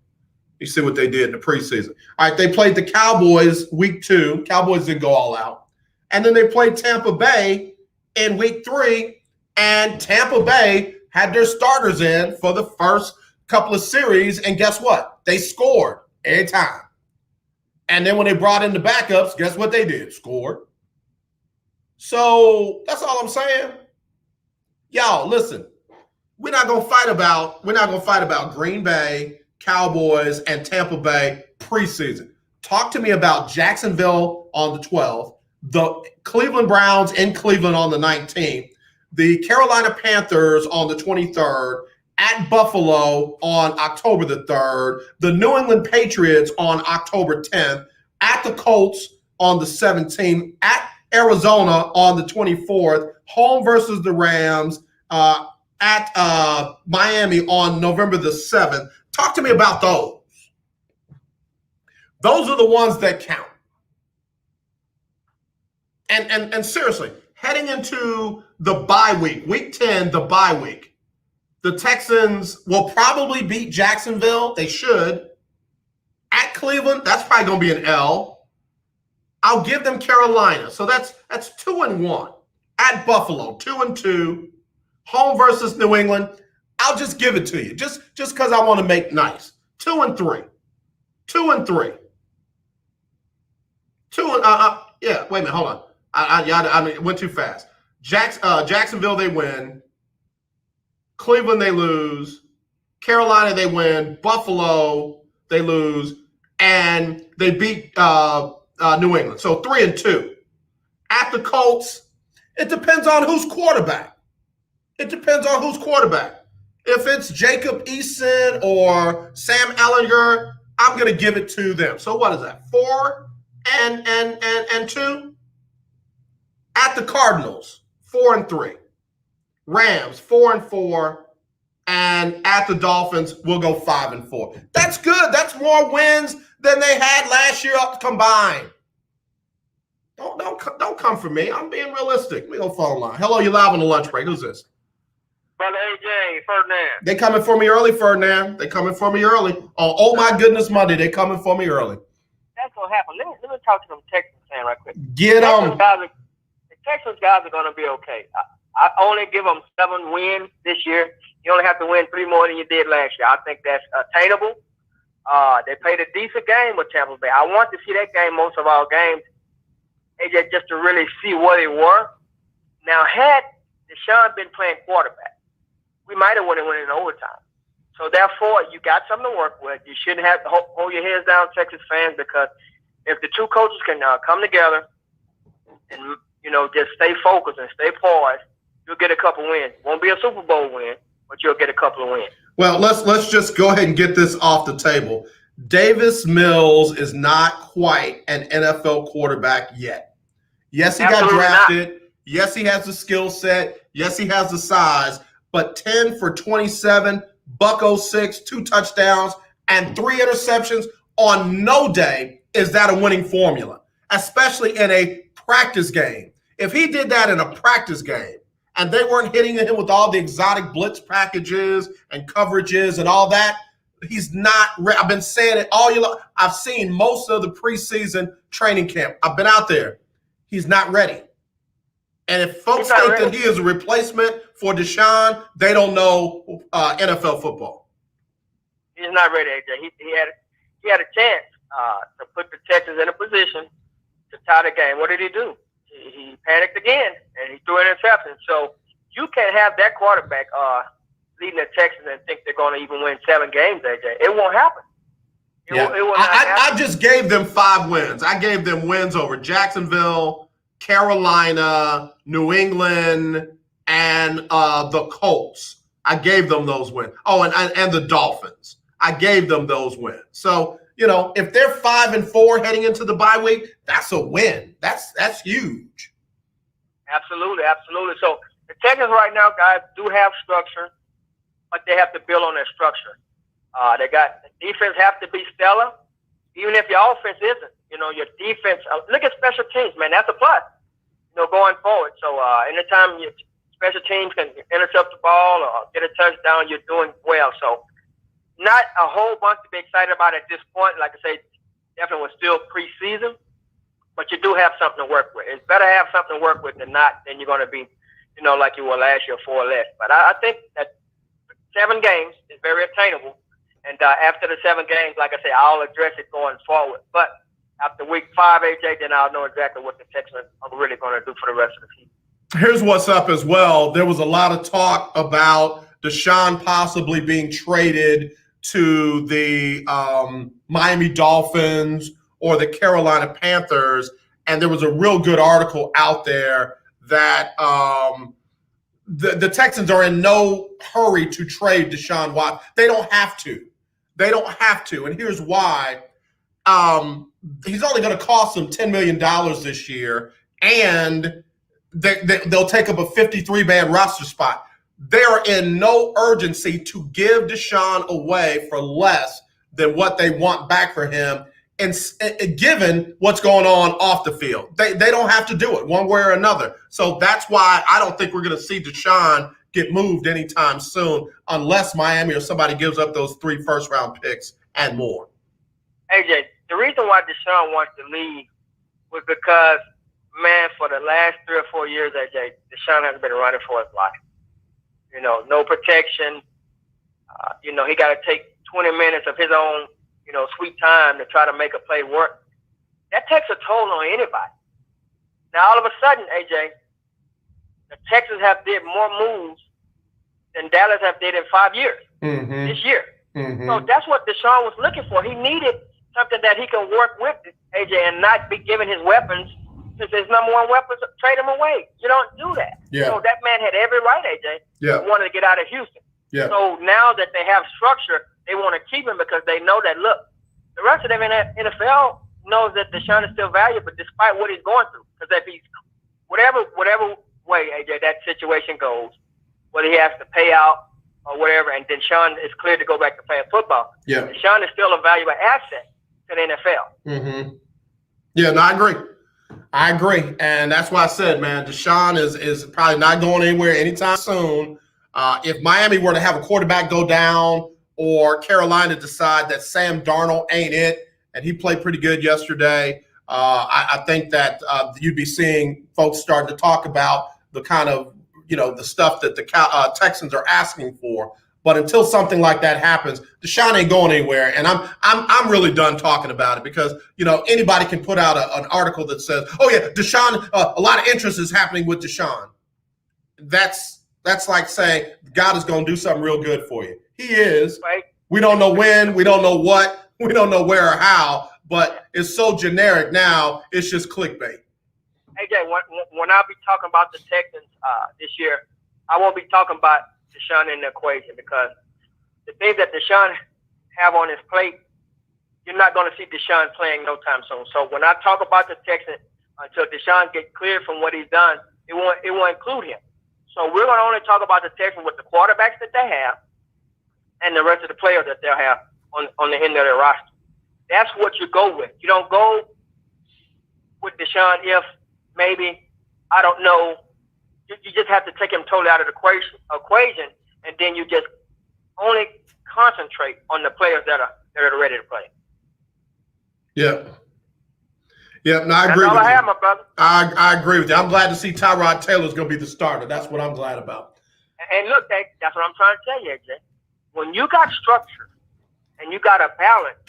You see what they did in the preseason. All right, they played the Cowboys week 2. Cowboys didn't go all out. And then they played Tampa Bay in week 3. And Tampa Bay had their starters in for the first couple of series. And guess what? They scored every time. And then when they brought in the backups, guess what they did? Scored. So that's all I'm saying. Y'all, listen. We're not gonna fight about Green Bay, Cowboys, and Tampa Bay preseason. Talk to me about Jacksonville on the 12th, the Cleveland Browns in Cleveland on the 19th, the Carolina Panthers on the 23rd, at Buffalo on October the 3rd, the New England Patriots on October 10th, at the Colts on the 17th, at Arizona on the 24th, home versus the Rams, at Miami on November the 7th. Talk to me about those. Those are the ones that count. And seriously, heading into the bye week, week 10, the bye week, the Texans will probably beat Jacksonville. They should. At Cleveland, that's probably going to be an L. I'll give them Carolina. So that's 2-1. At Buffalo, 2-2. Home versus New England. I'll just give it to you, just because I want to make nice. 2-3. 2-3. Yeah. Wait a minute. Hold on. I went too fast. Jacksonville, they win. Cleveland, they lose. Carolina, they win. Buffalo, they lose, and they beat New England. So 3-2. At the Colts, it depends on who's quarterback. If it's Jacob Eason or Sam Ehlinger, I'm going to give it to them. So what is that? 4-2. At the Cardinals, 4-3. Rams, 4-4. And at the Dolphins, we'll go 5-4. That's good. That's more wins than they had last year combined. Don't come for me. I'm being realistic. We go phone line. Hello, you're live on the lunch break. Who's this? Brother AJ, Ferdinand. They coming for me early, Ferdinand. They coming for me early. Oh my goodness, Monday. They coming for me early. That's what happened. Let me talk to them Texans fan right quick. Get them. The Texans guys are going to be okay. I only give them 7 wins this year. You only have to win 3 more than you did last year. I think that's attainable. They played a decent game with Tampa Bay. I want to see that game most of our games, AJ, just to really see what they were. Now, had Deshaun been playing quarterback, we might have won it in overtime. So therefore, you got something to work with. You shouldn't have to hold your heads down, Texas fans, because if the two coaches can come together and just stay focused and stay poised, you'll get a couple wins. Won't be a Super Bowl win, but you'll get a couple of wins. Well, let's just go ahead and get this off the table. Davis Mills is not quite an NFL quarterback yet. Yes, he got drafted. Not. Yes, he has the skill set. Yes, he has the size. But 10 for 27, $106, 2 touchdowns, and 3 interceptions on no day, is that a winning formula, especially in a practice game. If he did that in a practice game and they weren't hitting him with all the exotic blitz packages and coverages and all that, he's not – I've been saying it all year long. I've seen most of the preseason training camp. I've been out there. He's not ready. And if folks think that he is a replacement for Deshaun, they don't know NFL football. He's not ready, AJ. He had a chance to put the Texans in a position to tie the game. What did he do? He panicked again, and he threw an interception. So you can't have that quarterback leading the Texans and think they're going to even win 7 games, AJ. It won't happen. It will not happen. I just gave them 5 wins. I gave them wins over Jacksonville, Carolina, New England, and the Colts. I gave them those wins. Oh, and the Dolphins. I gave them those wins. So, if they're 5-4 heading into the bye week, that's a win. That's huge. Absolutely. So the Texans right now, guys, do have structure, but they have to build on their structure. They got the defense have to be stellar, even if your offense isn't. Your defense. Look at special teams, man. That's a plus. Going forward. So anytime your special teams can intercept the ball or get a touchdown, you're doing well. So not a whole bunch to be excited about at this point. Like I say, definitely was still preseason, but you do have something to work with. It's better to have something to work with than not. Then you're going to be, like you were last year, 4 less. But I think that 7 games is very attainable. And after the 7 games, like I say, I'll address it going forward. But after week 5, AJ, then I'll know exactly what the Texans are really going to do for the rest of the season. Here's what's up as well. There was a lot of talk about Deshaun possibly being traded to the Miami Dolphins or the Carolina Panthers. And there was a real good article out there that the Texans are in no hurry to trade Deshaun Watson. They don't have to. And here's why. He's only going to cost them $10 million this year, and they'll take up a 53-man roster spot. They are in no urgency to give Deshaun away for less than what they want back for him, and given what's going on off the field. They don't have to do it one way or another. So that's why I don't think we're going to see Deshaun get moved anytime soon unless Miami or somebody gives up those 3 first-round picks and more. AJ, the reason why Deshaun wants to leave was because, man, for the last 3 or 4 years, AJ, Deshaun has been running for his life. No protection. He got to take 20 minutes of his own, sweet time to try to make a play work. That takes a toll on anybody. Now, all of a sudden, AJ, the Texans have did more moves than Dallas have did in 5 years this year. Mm-hmm. So that's what Deshaun was looking for. He needed something that he can work with, AJ, and not be given his weapons. Since his number 1 weapons, trade him away. You don't do that. Yeah. So that man had every right, AJ. Yeah. He wanted to get out of Houston. Yeah. So now that they have structure, they want to keep him because they know that, look, the rest of them in the NFL knows that Deshaun is still valuable despite what he's going through. Because if he's, whatever way, AJ, that situation goes, whether he has to pay out or whatever, and then Deshaun is clear to go back to playing football. Yeah. Deshaun is still a valuable asset to the NFL. Mm-hmm. Yeah, no, I agree. And that's why I said, man, Deshaun is probably not going anywhere anytime soon. If Miami were to have a quarterback go down or Carolina decide that Sam Darnold ain't it, and he played pretty good yesterday, I think that you'd be seeing folks starting to talk about the kind of, the stuff that the Texans are asking for. But until something like that happens, Deshaun ain't going anywhere, and I'm really done talking about it because anybody can put out an article that says, "Oh yeah, Deshaun, a lot of interest is happening with Deshaun." That's like saying God is going to do something real good for you. He is. We don't know when, we don't know what, we don't know where or how, but it's so generic now, it's just clickbait. AJ, when I be talking about the Texans this year, I won't be talking about Deshaun in the equation, because the things that Deshaun have on his plate, you're not going to see Deshaun playing no time soon. So when I talk about the Texans, until Deshaun gets cleared from what he's done, it won't include him. So we're going to only talk about the Texans with the quarterbacks that they have and the rest of the players that they'll have on the end of their roster. That's what you go with. You don't go with Deshaun if maybe, I don't know, you just have to take him totally out of the equation, and then you just only concentrate on the players that are ready to play. Yeah. Yeah, no, I agree with you. I have, my brother. I agree with you. I'm glad to see Tyrod Taylor's going to be the starter. That's what I'm glad about. And look, that's what I'm trying to tell you, AJ. When you got structure and you got a balance,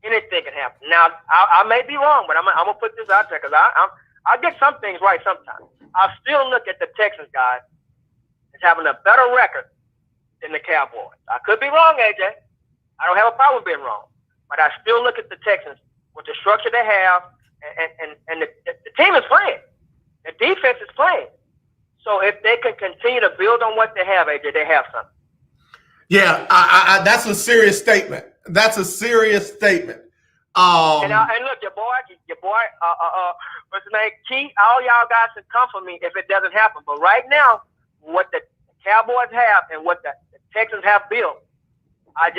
anything can happen. Now, I may be wrong, but I'm going to put this out there, because I get some things right sometimes. I still look at the Texans guys as having a better record than the Cowboys. I could be wrong, AJ. I don't have a problem being wrong. But I still look at the Texans with the structure they have, and the team is playing. The defense is playing. So if they can continue to build on what they have, AJ, they have something. Yeah, that's a serious statement. That's a serious statement. And look, your boy, what's his name? Key, all y'all guys can come for me if it doesn't happen. But right now, what the Cowboys have and what the Texans have built, I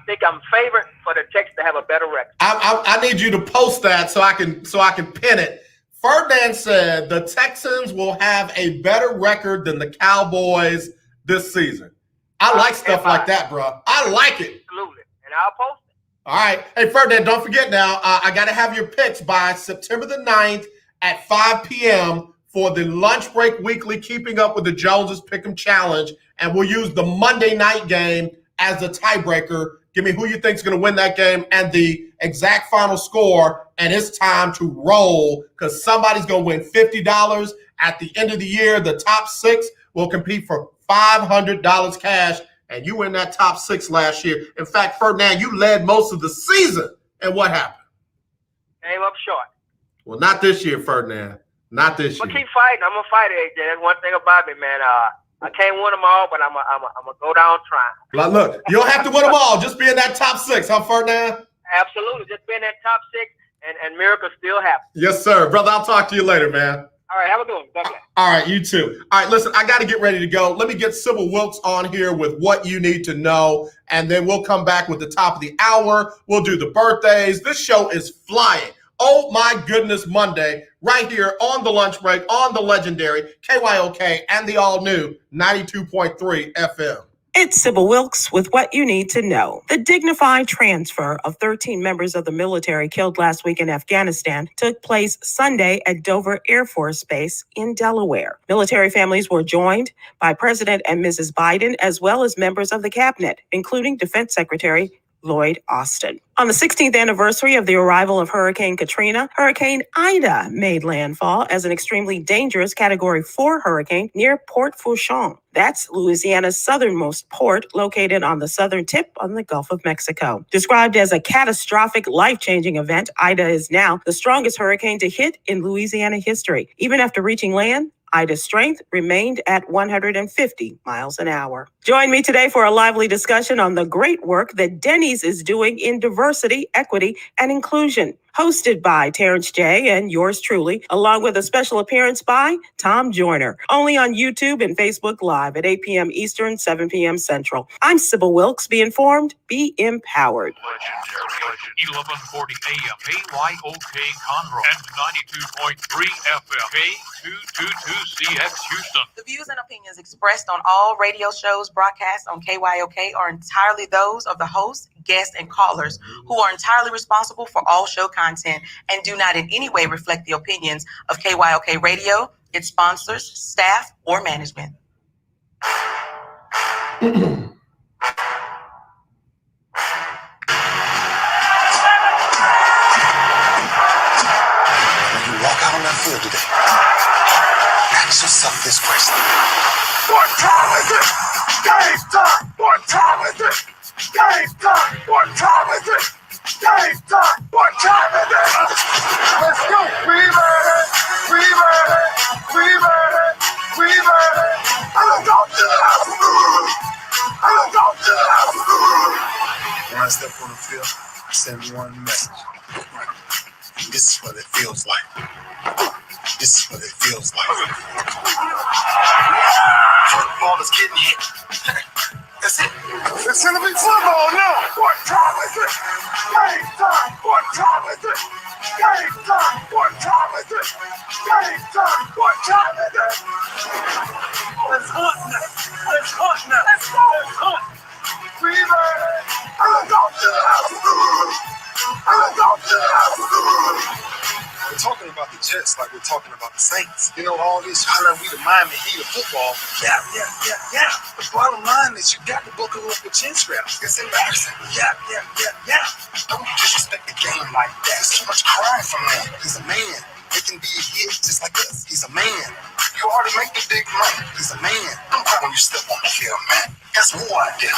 think I'm favored for the Texans to have a better record. I need you to post that so I can pin it. Ferdinand said the Texans will have a better record than the Cowboys this season. I like stuff like that, bro. I like it. Absolutely, and I'll post it. All right. Hey, Ferdinand, don't forget now, I got to have your picks by September the 9th at 5 p.m. for the Lunch Break Weekly Keeping Up with the Joneses Pick'em Challenge, and we'll use the Monday night game as the tiebreaker. Give me who you think is going to win that game and the exact final score, and it's time to roll, because somebody's going to win $50 at the end of the year. The top 6 will compete for $500 cash, and you win that top 6 last year. In fact, Ferdinand, you led most of the season, and what happened? Came up short. Well, not this year, Ferdinand. Not this year. I'm gonna keep fighting. I'm gonna fight it, AJ. That's one thing about me, man. I can't win them all, but I'm gonna go down trying. Look, you don't have to win them all. Just be in that top 6, huh, Ferdinand? Absolutely. Just be in that top 6, and miracles still happen. Yes, sir. Brother, I'll talk to you later, man. All right, have a good one. Bye-bye. All right, you too. All right, listen, I got to get ready to go. Let me get Sybil Wilkes on here with what you need to know, and then we'll come back with the top of the hour. We'll do the birthdays. This show is flying. Oh, my goodness, Monday, right here on the Lunch Break, on the legendary KYOK and the all-new 92.3 FM. It's Sybil Wilkes with what you need to know. The dignified transfer of 13 members of the military killed last week in Afghanistan took place Sunday at Dover Air Force Base in Delaware. Military families were joined by President and Mrs. Biden, as well as members of the cabinet, including Defense Secretary Lloyd Austin. On the 16th anniversary of the arrival of Hurricane Katrina, Hurricane Ida made landfall as an extremely dangerous Category 4 hurricane near Port Fourchon. That's Louisiana's southernmost port, located on the southern tip on the Gulf of Mexico. Described as a catastrophic, life-changing event, Ida is now the strongest hurricane to hit in Louisiana history. Even after reaching land, Ida's strength remained at 150 miles an hour. Join me today for a lively discussion on the great work that Denny's is doing in diversity, equity, and inclusion. Hosted by Terrence J. and yours truly, along with a special appearance by Tom Joyner. Only on YouTube and Facebook Live at 8 p.m. Eastern, 7 p.m. Central. I'm Sybil Wilkes. Be informed, be empowered. Legendary 1140 AM, KYOK Conroe, and 92.3 FM, K222CX Houston. The views and opinions expressed on all radio shows broadcast on KYOK are entirely those of the host, guests, and callers, who are entirely responsible for all show content and do not in any way reflect the opinions of KYOK Radio, its sponsors, staff, or management. When you walk out on that field today, ask yourself this question. What time is it? Game time! What time message. This is what it feels like. This is what it feels like. Football is getting hit. That's it. It's gonna be football now. What time is it? Game time. What time is it? Game time. What time is it? Game time. What time is it? Let's hunt now. Let's hunt now. Let's go. Let's hunt. Fever. Let's go to the house. Let's go to the house. We're talking about the Jets like we're talking about the Saints. You know, all this hollering, we the Miami Heat of football. Yeah. The bottom line is you got to buckle up with chin straps. It's embarrassing. Yeah. Don't disrespect the game like that. There's too much crying from him. He's a man. They can be a hit just like us. He's a man. You already make the big money. He's a man. Don't cry when you step on the field, man. That's who I did.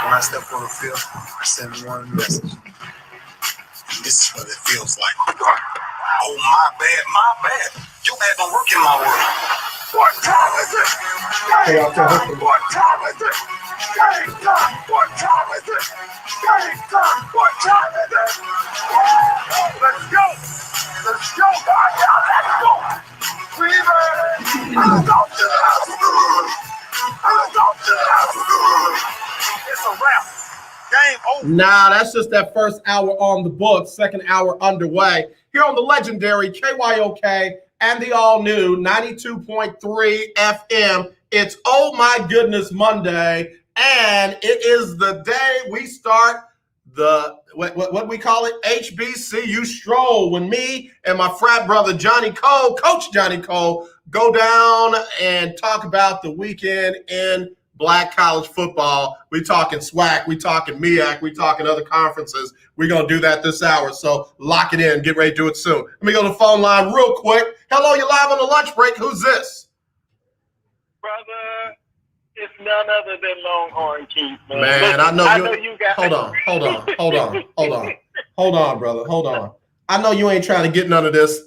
When I step on the field, I send one message. This is what it feels like. Oh, my bad. You haven't worked in my world. What time is it? Game time. What time is it? Game time. What time is it? Game time. What time is it? Let's go. Let's go. Let's go. Fever. Let's go to the house. Let's go to the house. It's a wrap. Game over. Nah, that's just that first hour on the books, second hour underway. Here on the legendary KYOK and the all-new 92.3 FM. It's Oh My Goodness Monday, and it is the day we start the, what we call it, HBCU Stroll, when me and my frat brother Johnnie Cole, Coach Johnnie Cole, go down and talk about the weekend in Black college football. We talking SWAC, we talking MEAC, we talking other conferences. We're going to do that this hour, so lock it in. Get ready to do it soon. Let me go to the phone line real quick. Hello, you're live on the lunch break. Who's this? Brother, it's none other than Longhorn Keith, man. Man, listen, I know you got Hold on, brother. Hold on. I know you ain't trying to get none of this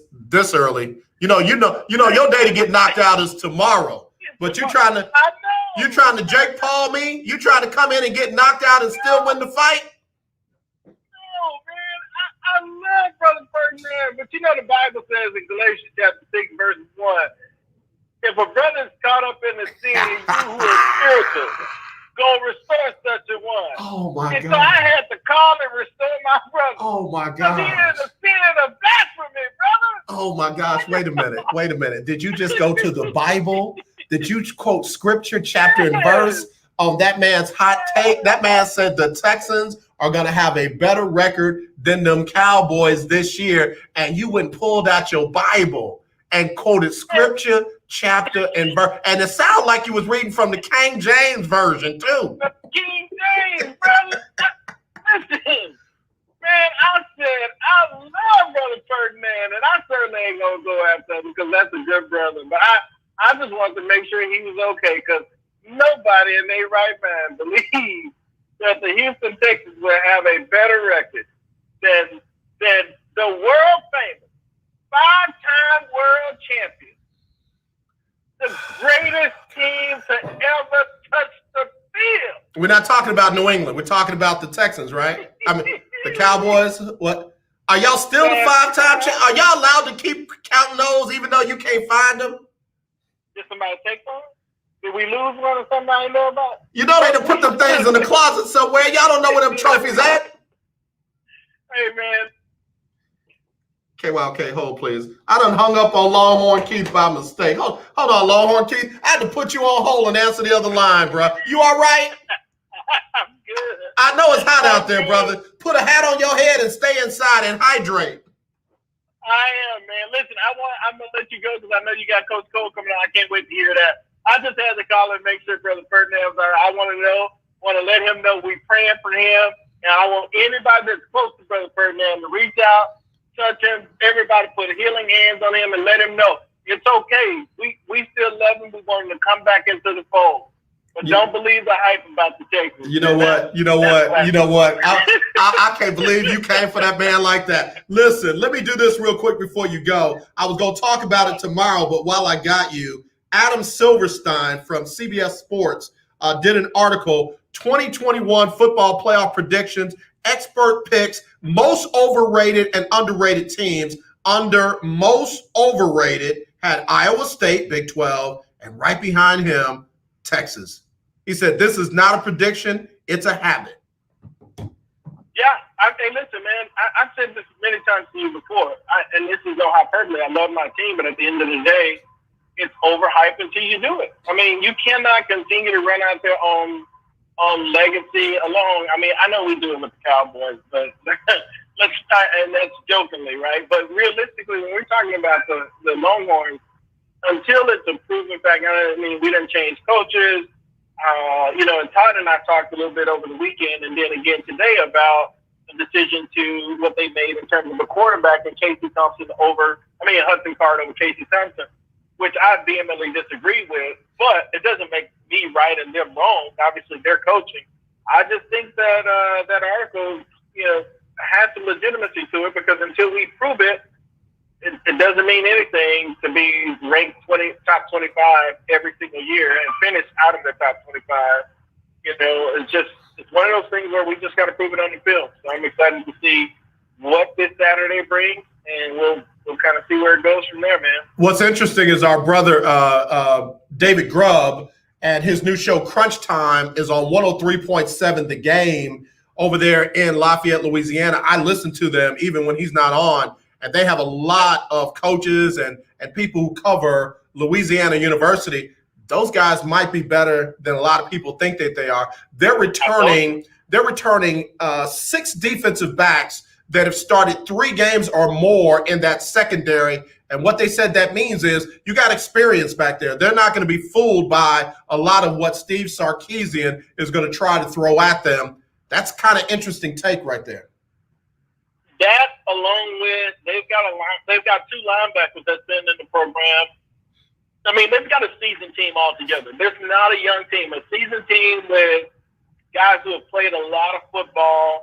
early. You know your day to get knocked out is tomorrow. But you trying to Jake Paul me? You trying to come in and get knocked out and still win the fight? No, man. I love Brother Ferdinand, but you know the Bible says in Galatians chapter 6, verse 1, if a brother's caught up in the sin, you who are spiritual, go restore such a one. Oh my and God. so I had to call and restore my brother. Oh my He God. is a sin of blasphemy, brother. Oh my gosh, wait a minute. Did you just go to the Bible? Did you quote scripture, chapter and verse on that man's hot take? That man said the Texans are going to have a better record than them Cowboys this year, and you went and pulled out your Bible and quoted scripture, chapter and verse. And it sounded like you was reading from the King James version too. King James, brother. Listen. Man, I said, I love Brother Ferdinand, and I certainly ain't going to go after him because that's a good brother. But I just wanted to make sure he was okay because nobody in their right mind believes that the Houston Texans will have a better record than the world-famous, 5-time world champion, the greatest team to ever touch the field. We're not talking about New England. We're talking about the Texans, right? I mean, the Cowboys. What? Are y'all still the 5-time champ? Are y'all allowed to keep counting those even though you can't find them? Did somebody take one? Did we lose one or something I didn't know about? You know they done put them things in the closet somewhere. Y'all don't know where them trophies at. Hey, man. KYK, hold please. I done hung up on Longhorn Keith by mistake. Hold on, Longhorn Keith. I had to put you on hold and answer the other line, bro. You all right? I'm good. I know it's hot out there, brother. Put a hat on your head and stay inside and hydrate. I am, man. Listen, I'm going to let you go because I know you got Coach Cole coming on. I can't wait to hear that. I just had to call and make sure Brother Ferdinand was all right. I want to let him know we praying for him. And I want anybody that's close to Brother Ferdinand to reach out, touch him, everybody put healing hands on him and let him know it's okay. We still love him. We want him to come back into the fold. But don't believe the hype about the Texans. You know what? I can't believe you came for that man like that. Listen, let me do this real quick before you go. I was going to talk about it tomorrow, but while I got you, Adam Silverstein from CBS Sports did an article 2021 football playoff predictions, expert picks, most overrated and underrated teams. Under most overrated had Iowa State, Big 12, and right behind him, Texas. He said, this is not a prediction, it's a habit. Yeah, hey, listen, man, I've said this many times to you before, and this is no hyperbole. I love my team, but at the end of the day, it's overhyped until you do it. I mean, you cannot continue to run out there on legacy alone. I mean, I know we do it with the Cowboys, but let's start, and that's jokingly, right? But realistically, when we're talking about the Longhorns, until it's a proven fact, I mean, we didn't change coaches. And Todd and I talked a little bit over the weekend and then again today about the decision to what they made in terms of a quarterback and Hudson Card over Casey Thompson, which I vehemently disagree with, but it doesn't make me right and them wrong. Obviously, they're coaching. I just think that that article, has some legitimacy to it because until we prove it, it doesn't mean anything to be ranked top 25 every single year and finish out of the top 25. It's one of those things where we just got to prove it on the field. So I'm excited to see what this Saturday brings, and we'll kind of see where it goes from there, man. What's interesting is our brother David Grubb and his new show Crunch Time is on 103.7 The Game over there in Lafayette, Louisiana. I listen to them even when he's not on. And they have a lot of coaches and people who cover Louisiana University. Those guys might be better than a lot of people think that they are. They're returning 6 defensive backs that have started 3 games or more in that secondary. And what they said that means is you got experience back there. They're not going to be fooled by a lot of what Steve Sarkisian is going to try to throw at them. That's kind of interesting take right there. That, along with they've got 2 linebackers that's been in the program. I mean, they've got a seasoned team altogether. This is not a young team. A seasoned team with guys who have played a lot of football,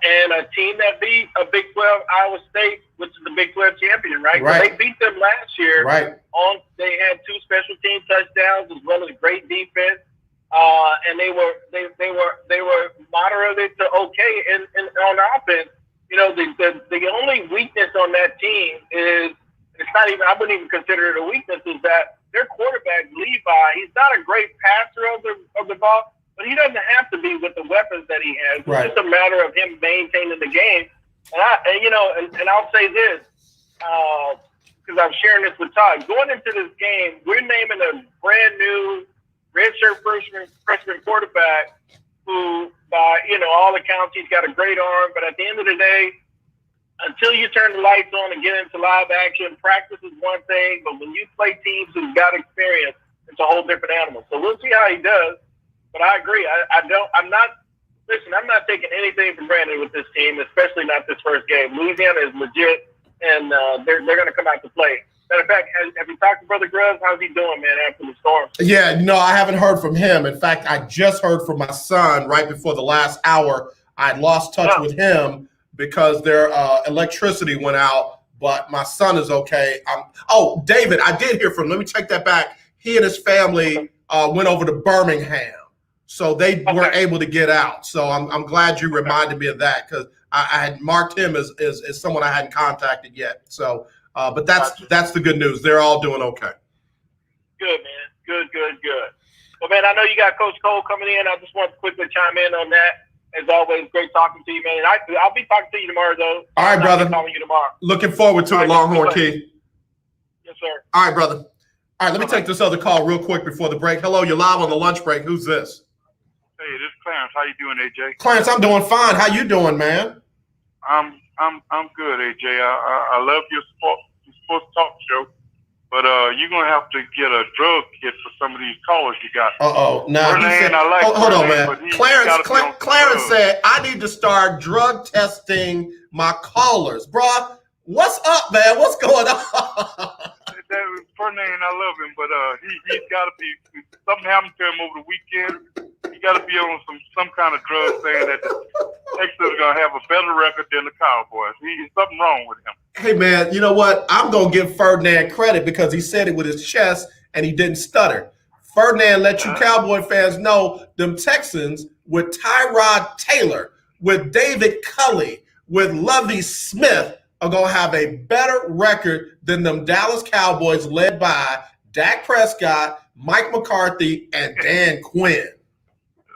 and a team that beat a Big 12 Iowa State, which is the Big 12 champion, right? Right. So they beat them last year. Right. They had 2 special team touchdowns as well as great defense. And they were moderately to okay on offense. The only weakness on that team is I wouldn't even consider it a weakness, is that their quarterback, Levi, he's not a great passer of the ball, but he doesn't have to be with the weapons that he has. Right. It's just a matter of him maintaining the game. And I'll say this, because I'm sharing this with Todd. Going into this game, we're naming a brand new redshirt freshman quarterback who, by all accounts, he's got a great arm. But at the end of the day, until you turn the lights on and get into live action, practice is one thing. But when you play teams who've got experience, it's a whole different animal. So we'll see how he does. But I agree. I'm not taking anything for granted with this team, especially not this first game. Louisiana is legit, and they're going to come out to play. Matter of fact, have you talked to Brother Grubbs? How's he doing, man, after the storm? Yeah, I haven't heard from him. In fact, I just heard from my son right before the last hour. I lost touch with him because their electricity went out, but my son is okay. David, I did hear from him. Let me take that back. He and his family went over to Birmingham, so they were able to get out. So I'm glad you reminded me of that because I had marked him as someone I hadn't contacted yet. So. But that's the good news. They're all doing okay. Good, man. Good. Well, man, I know you got Coach Cole coming in. I just want to quickly chime in on that. As always, great talking to you, man. I'll be talking to you tomorrow, though. All right, brother. I'll be calling you tomorrow. Looking forward to it, Longhorn Keith. Yes, sir. All right, brother. All right, let me take this other call real quick before the break. Hello, you're live on the lunch break. Who's this? Hey, this is Clarence. How you doing, AJ? Clarence, I'm doing fine. How you doing, man? I'm good, AJ. I love your sports talk show, but you're gonna have to get a drug kit for some of these callers you got. Now he said, hold on, man. Clarence said I need to start drug testing my callers, bruh. What's up, man? What's going on? Ferdinand, I love him, but he's got to be, something happened to him over the weekend. He got to be on some kind of drug saying that the Texans are going to have a better record than the Cowboys. There's something wrong with him. Hey, man, you know what? I'm going to give Ferdinand credit because he said it with his chest and he didn't stutter. Ferdinand let you Cowboy fans know them Texans with Tyrod Taylor, with David Culley, with Lovie Smith are going to have a better record than them Dallas Cowboys led by Dak Prescott, Mike McCarthy, and Dan Quinn.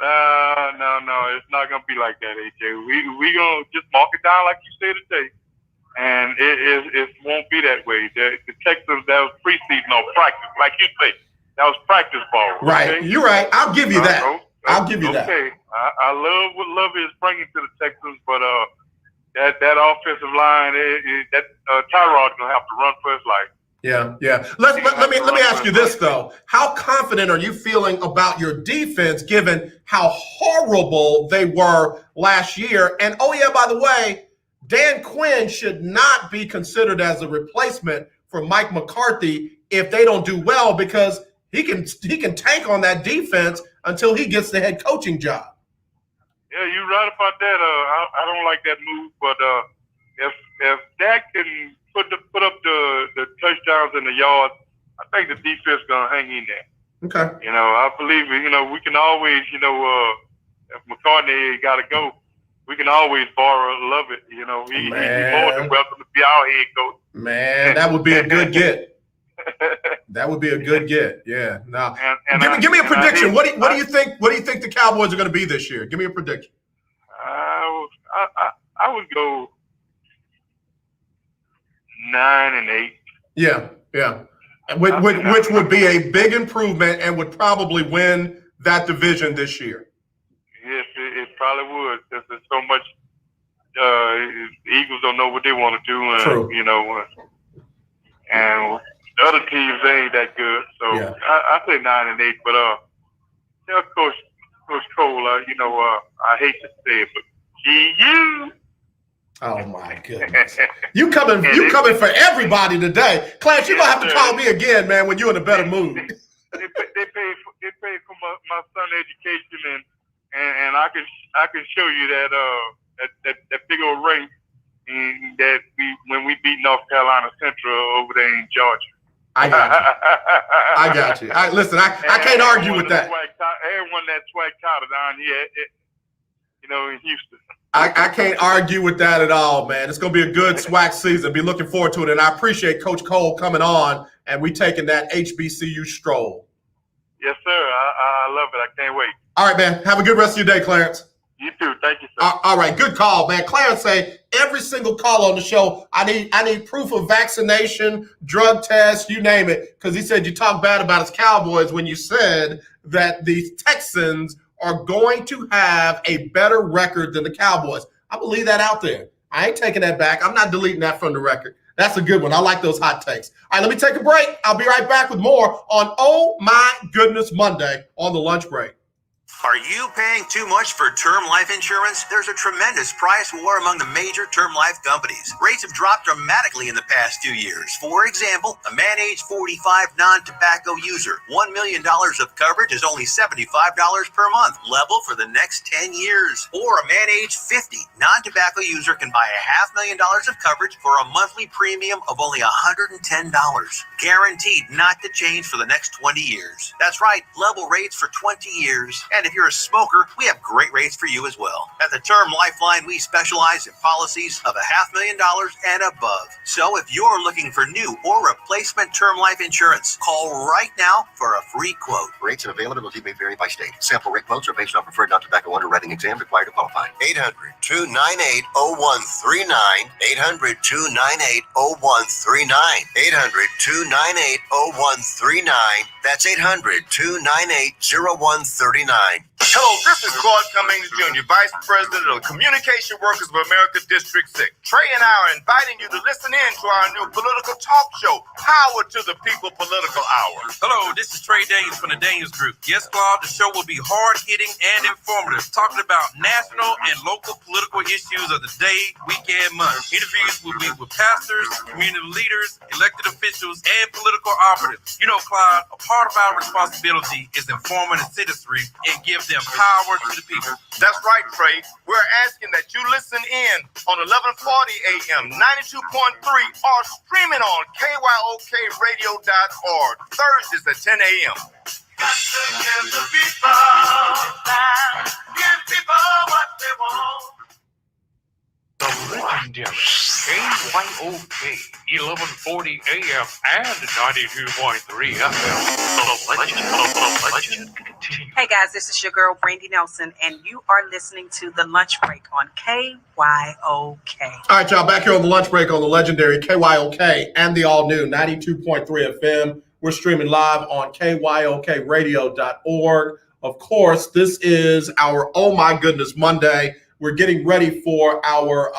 No, it's not gonna be like that, AJ. We gonna just mark it down like you said today, and it won't be that way. The Texans, that was preseason or practice, like you say, that was practice ball. Right, okay? you're right. I'll give you that. I'll give you that. Okay, I love what Love is bringing to the Texans, but that offensive line, Tyrod's gonna have to run for his life. Yeah. Let me ask you this though: how confident are you feeling about your defense, given how horrible they were last year? And oh yeah, by the way, Dan Quinn should not be considered as a replacement for Mike McCarthy if they don't do well, because he can tank on that defense until he gets the head coaching job. Yeah, you're right about that. I don't like that move, but if Dak can put up the touchdowns and the yards, I think the defense gonna hang in there. Okay. I believe we can always, if McCartney got to go, we can always borrow Love it. He's more than welcome to be our head coach. Man, that would be a good get. That would be a good get. Yeah. Now, give me a prediction. What do you think? What do you think the Cowboys are going to be this year? Give me a prediction. I would go 9-8. Yeah. Which would be a big improvement and would probably win that division this year. Yes, it probably would. Because there's so much. The Eagles don't know what they want to do, and True. And the other teams, they ain't that good. So Yeah. I say 9-8. But Coach Cole, I hate to say it, but you. Oh my goodness! You coming for everybody today, Clarence. You're gonna have to call me again, man, when you're in a better mood. They pay for my son's education, and I can show you that big old ring that when we beat North Carolina Central over there in Georgia. I got you. Listen, I can't argue with that. Everyone that swag title down here, in Houston. I can't argue with that at all, man. It's going to be a good SWAC season. Be looking forward to it. And I appreciate Coach Cole coming on and we taking that HBCU stroll. Yes, sir. I love it. I can't wait. All right, man. Have a good rest of your day, Clarence. You too. Thank you, sir. All right. Good call, man. Clarence say every single call on the show, I need proof of vaccination, drug test, you name it. Because he said you talk bad about his Cowboys when you said that the Texans are going to have a better record than the Cowboys. I will leave that out there. I ain't taking that back. I'm not deleting that from the record. That's a good one. I like those hot takes. All right, let me take a break. I'll be right back with more on Oh My Goodness Monday on the lunch break. Are you paying too much for term life insurance? There's a tremendous price war among the major term life companies. Rates have dropped dramatically in the past 2 years. For example, a man age 45 non-tobacco user, $1 million of coverage is only $75 per month, level for the next 10 years. Or a man age 50 non-tobacco user can buy $500,000 of coverage for a monthly premium of only $110. Guaranteed not to change for the next 20 years. That's right, level rates for 20 years. And if you're a smoker, we have great rates for you as well. At the Term Lifeline, we specialize in policies of $500,000 and above. So if you're looking for new or replacement term life insurance, call right now for a free quote. Rates and availability may vary by state. Sample rate quotes are based on preferred non-tobacco underwriting exam required to qualify. 800-298-0139. 800-298-0139. 800-298-0139. That's 800-298-0139. Hello, this is Claude Cummings Jr., Vice President of Communication Workers of America, District 6. Trey and I are inviting you to listen in to our new political talk show, Power to the People Political Hour. Hello, this is Trey Daniels from the Daniels Group. Yes, Claude, the show will be hard-hitting and informative, talking about national and local political issues of the day, week, and month. Interviews will be with pastors, community leaders, elected officials, and political operatives. You know, Claude, a part of our responsibility is informing the citizenry and give them power to the people. That's right, Trey. We're asking that you listen in on 1140 AM, 92.3, or streaming on KYOKradio.org, Thursdays at 10 a.m. Got to give the people time. Give people what they want. The legendary KYOK 1140 AM and 92.3 FM. The legend continues. Hey guys, this is your girl Brandy Nelson, and you are listening to The Lunch Break on KYOK. All right, y'all, back here on the lunch break on the legendary KYOK and the all-new 92.3 FM. We're streaming live on kyokradio.org. Of course, this is our Oh My Goodness Monday. We're getting ready for our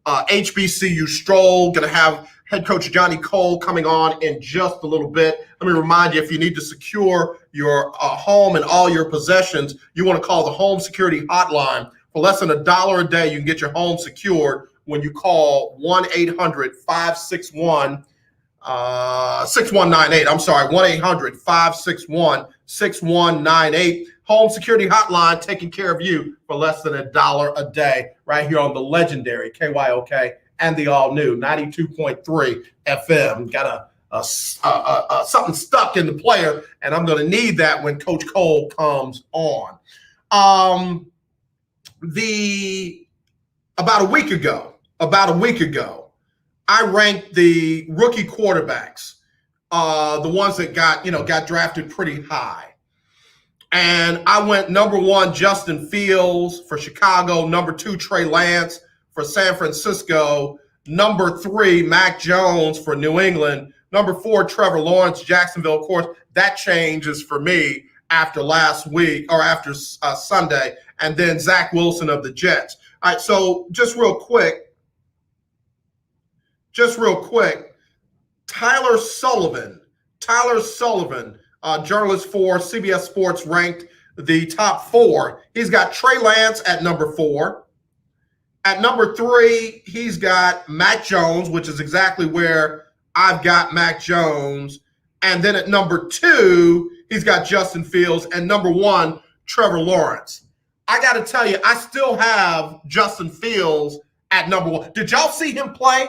HBCU Stroll. Going to have head coach Johnnie Cole coming on in just a little bit. Let me remind you, if you need to secure your home and all your possessions, you want to call the Home Security Hotline. For less than $1 a day, you can get your home secured when you call 1-800-561 6198. I'm sorry, 1-800-561-6198. Home Security Hotline, taking care of you for less than $1 a day, right here on the legendary KYOK and the all-new 92.3 FM. Got something stuck in the player, and I'm going to need that when Coach Cole comes on. About a week ago, I ranked the rookie quarterbacks, the ones that got drafted pretty high. And I went number 1, Justin Fields for Chicago, number 2, Trey Lance for San Francisco, number 3, Mac Jones for New England, number 4, Trevor Lawrence, Jacksonville. Of course, that changes for me after last week or after Sunday, and then Zach Wilson of the Jets. All right, so just real quick, Tyler Sullivan, journalist for CBS Sports, ranked the top 4. He's got Trey Lance at number 4. At number 3, he's got Mac Jones, which is exactly where I've got Mac Jones. And then at number 2, he's got Justin Fields. And number 1, Trevor Lawrence. I got to tell you, I still have Justin Fields at number 1. Did y'all see him play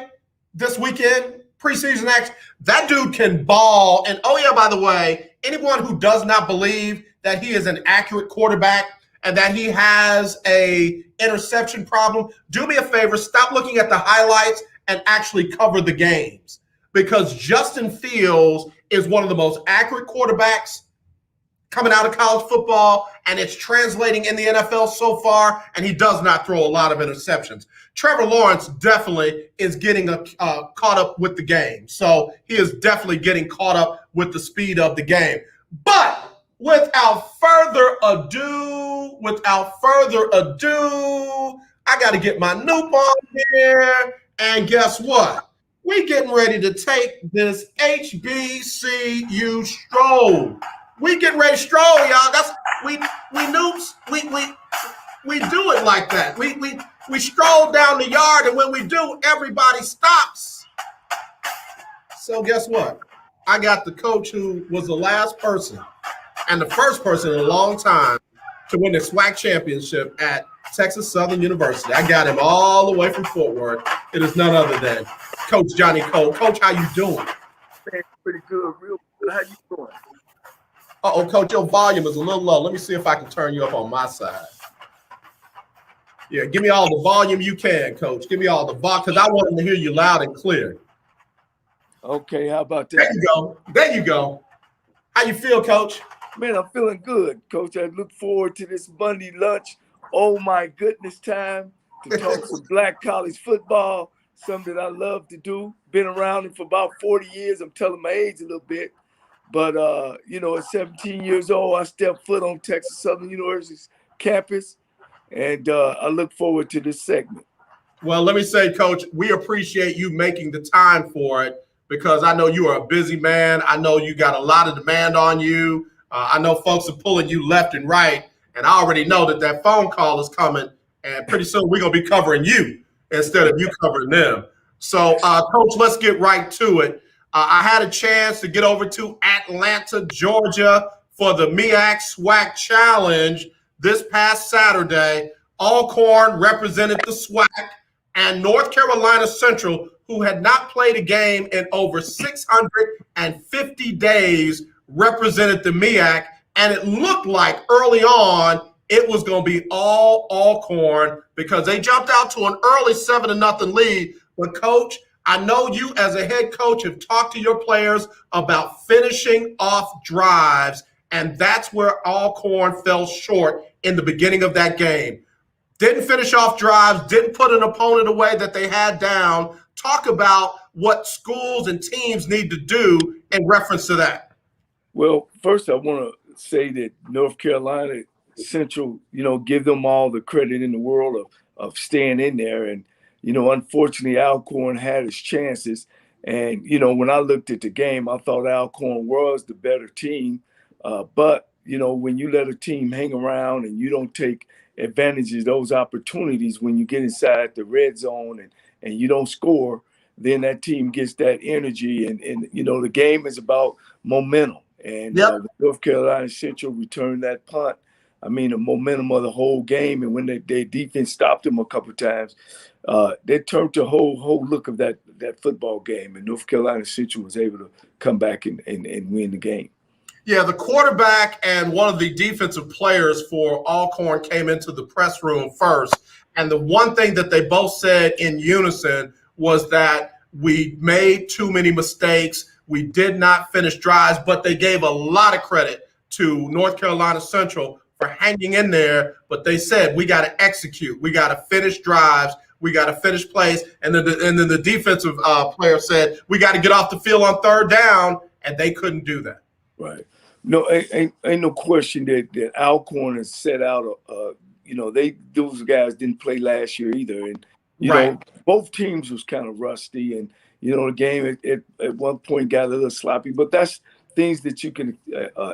this weekend? Preseason action. That dude can ball. And oh yeah, by the way, anyone who does not believe that he is an accurate quarterback and that he has a interception problem, do me a favor, stop looking at the highlights and actually cover the games. Because Justin Fields is one of the most accurate quarterbacks coming out of college football, and it's translating in the NFL so far, and he does not throw a lot of interceptions. Trevor Lawrence definitely is getting caught up with the game. So he is definitely getting caught up with the speed of the game. But without further ado, I got to get my Noop on here. And guess what? We getting ready to take this HBCU Stroll. We getting ready to stroll, y'all. That's we Noops. We do it like that. We stroll down the yard, and when we do, everybody stops. So guess what? I got the coach who was the last person and the first person in a long time to win the SWAC championship at Texas Southern University. I got him all the way from Fort Worth. It is none other than Coach Johnnie Cole. Coach, how you doing? Man, pretty good, real good. How you doing? Uh-oh, Coach, your volume is a little low. Let me see if I can turn you up on my side. Yeah, give me all the volume you can, Coach. Give me all the volume, because I want them to hear you loud and clear. Okay, how about that? There you go. How you feel, Coach? Man, I'm feeling good, Coach. I look forward to this Monday lunch. Oh, my goodness, time to talk some black college football, something that I love to do. Been around it for about 40 years. I'm telling my age a little bit. But, at 17 years old, I stepped foot on Texas Southern University's campus, and I look forward to this segment. Well, let me say, Coach, we appreciate you making the time for it because I know you are a busy man. I know you got a lot of demand on you. I know folks are pulling you left and right, and I already know that phone call is coming, and pretty soon we're going to be covering you instead of you covering them. So, Coach, let's get right to it. I had a chance to get over to Atlanta, Georgia for the MEAC SWAC Challenge this past Saturday. Alcorn represented the SWAC, and North Carolina Central, who had not played a game in over 650 days, represented the MEAC, and it looked like early on it was going to be all Alcorn because they jumped out to an early 7-0 lead. But, Coach, I know you as a head coach have talked to your players about finishing off drives, and that's where Alcorn fell short in the beginning of that game. Didn't finish off drives, didn't put an opponent away that they had down. Talk about what schools and teams need to do in reference to that. Well, first I want to say that North Carolina Central, give them all the credit in the world of staying in there. And, unfortunately, Alcorn had its chances. And, when I looked at the game, I thought Alcorn was the better team. But, when you let a team hang around and you don't take advantage of those opportunities when you get inside the red zone and you don't score, then that team gets that energy. And the game is about momentum. And North Carolina Central returned that punt. I mean, the momentum of the whole game. And when their defense stopped them a couple of times, they turned the whole look of that football game. And North Carolina Central was able to come back and win the game. Yeah, the quarterback and one of the defensive players for Alcorn came into the press room first. And the one thing that they both said in unison was that we made too many mistakes. We did not finish drives, but they gave a lot of credit to North Carolina Central for hanging in there. But they said, we got to execute. We got to finish drives. We got to finish plays. And then the defensive player said, we got to get off the field on third down, and they couldn't do that. Right. No, ain't no question that Alcorn has set out. Those guys didn't play last year either, and both teams was kind of rusty, and the game at one point got a little sloppy. But that's things that you can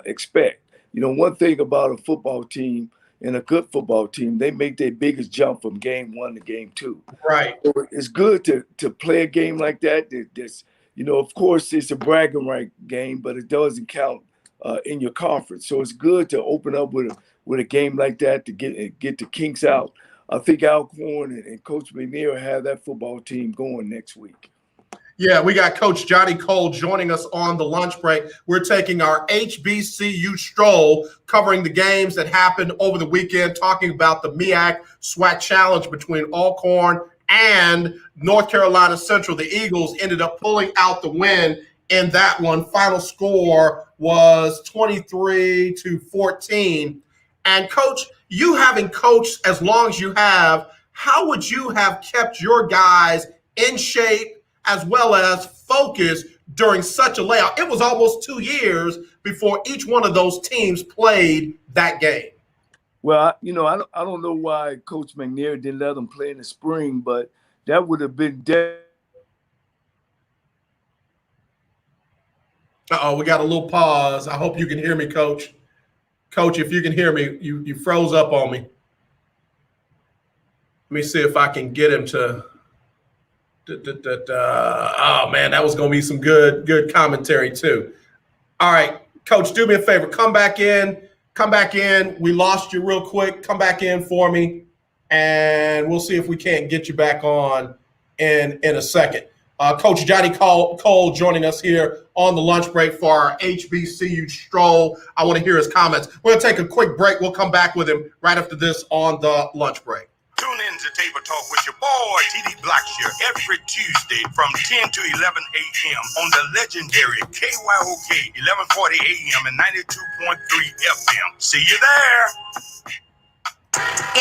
expect. One thing about a football team and a good football team, they make their biggest jump from game 1 to game 2. Right. So it's good to play a game like that. That's of course, it's a bragging right game, but it doesn't count in your conference. So it's good to open up with a game like that to get the kinks out. I think Alcorn and Coach McNair have that football team going next week. Yeah, we got Coach Johnnie Cole joining us on the lunch break. We're taking our HBCU Stroll, covering the games that happened over the weekend, talking about the MEAC SWAC Challenge between Alcorn and North Carolina Central. The Eagles ended up pulling out the win in that one. Final score was 23-14. And Coach, you having coached as long as you have, how would you have kept your guys in shape as well as focused during such a layoff? It was almost 2 years before each one of those teams played that game. Well, I don't know why Coach McNair didn't let them play in the spring, but that would have been Uh-oh, we got a little pause. I hope you can hear me, Coach. Coach, if you can hear me, you froze up on me. Let me see if I can get him to oh, man, that was going to be some good commentary, too. All right, Coach, do me a favor. Come back in. We lost you real quick. Come back in for me, and we'll see if we can't get you back on in a second. Coach Johnnie Cole joining us here on the lunch break for our HBCU Stroll. I want to hear his comments. We're going to take a quick break. We'll come back with him right after this on the lunch break. Tune in to Table Talk with your boy, TD Blackshear, every Tuesday from 10 to 11 a.m. on the legendary KYOK 1140 a.m. and 92.3 FM. See you there.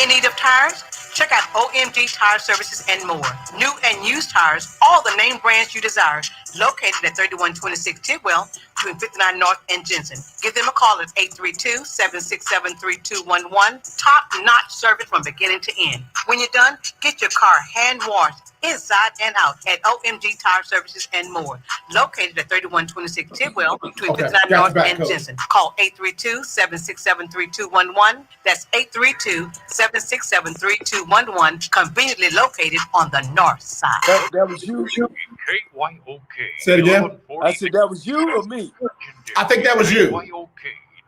In need of tires? Check out OMG Tire Services and more. New and used tires, all the name brands you desire. Located at 3126 Tidwell between 59 North and Jensen. Give them a call at 832-767-3211. Top-notch service from beginning to end. When you're done, get your car hand-washed inside and out at OMG Tire Services and more. Located at 3126 Tidwell between 59 North and Jensen. Call 832-767-3211. That's 832-767-3211. Conveniently located on the north side. That was you. KYOK. Say it again. I said that was you or me? I think that was you. KYOK.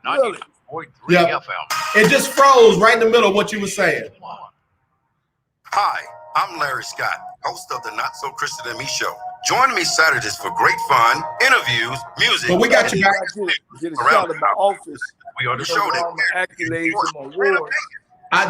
Really? 90.3 Yeah. FM. It just froze right in the middle of what you were saying. Hi, I'm Larry Scott, host of the Not So Christian and Me Show. Join me Saturdays for great fun, interviews, music. But we got you back. Get a shot of my office. We are the show all my accolades and my awards. I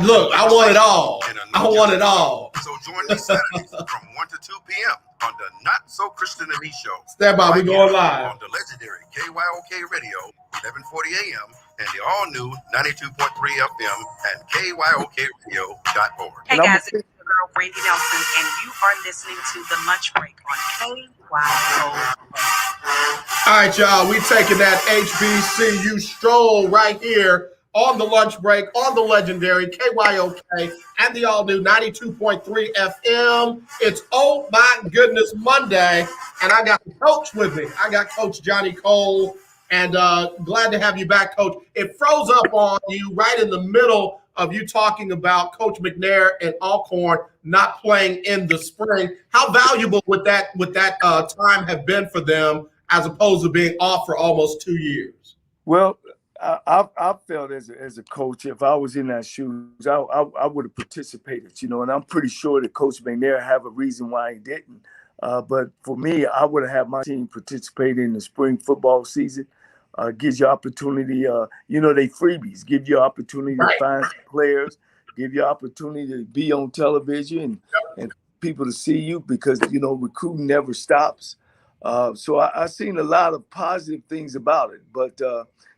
want it all. I want it all. So join me Saturdays from 1 to 2 p.m. on the Not So Christian and Me show. Stand by, we going live. On the legendary KYOK Radio, 1140 a.m. and the all-new 92.3 FM and KYOKradio.org. Hey guys, it's your girl Brandy Nelson, and you are listening to The Lunch Break on KYO. All right, y'all, we taking that HBCU Stroll right here on the lunch break, on the legendary KYOK and the all-new 92.3 FM. It's Oh My Goodness Monday, and I got the coach with me. I got Coach Johnnie Cole, and glad to have you back, Coach. It froze up on you right in the middle of you talking about Coach McNair and Alcorn not playing in the spring. How valuable would that time have been for them as opposed to being off for almost 2 years? Well, I felt as a coach, if I was in that shoes, I would have participated, and I'm pretty sure that Coach McNair have a reason why he didn't. But for me, I would have had my team participate in the spring football season. Gives you opportunity, they freebies, give you opportunity to find players, give you opportunity to be on television and people to see you because, recruiting never stops. So I seen a lot of positive things about it, but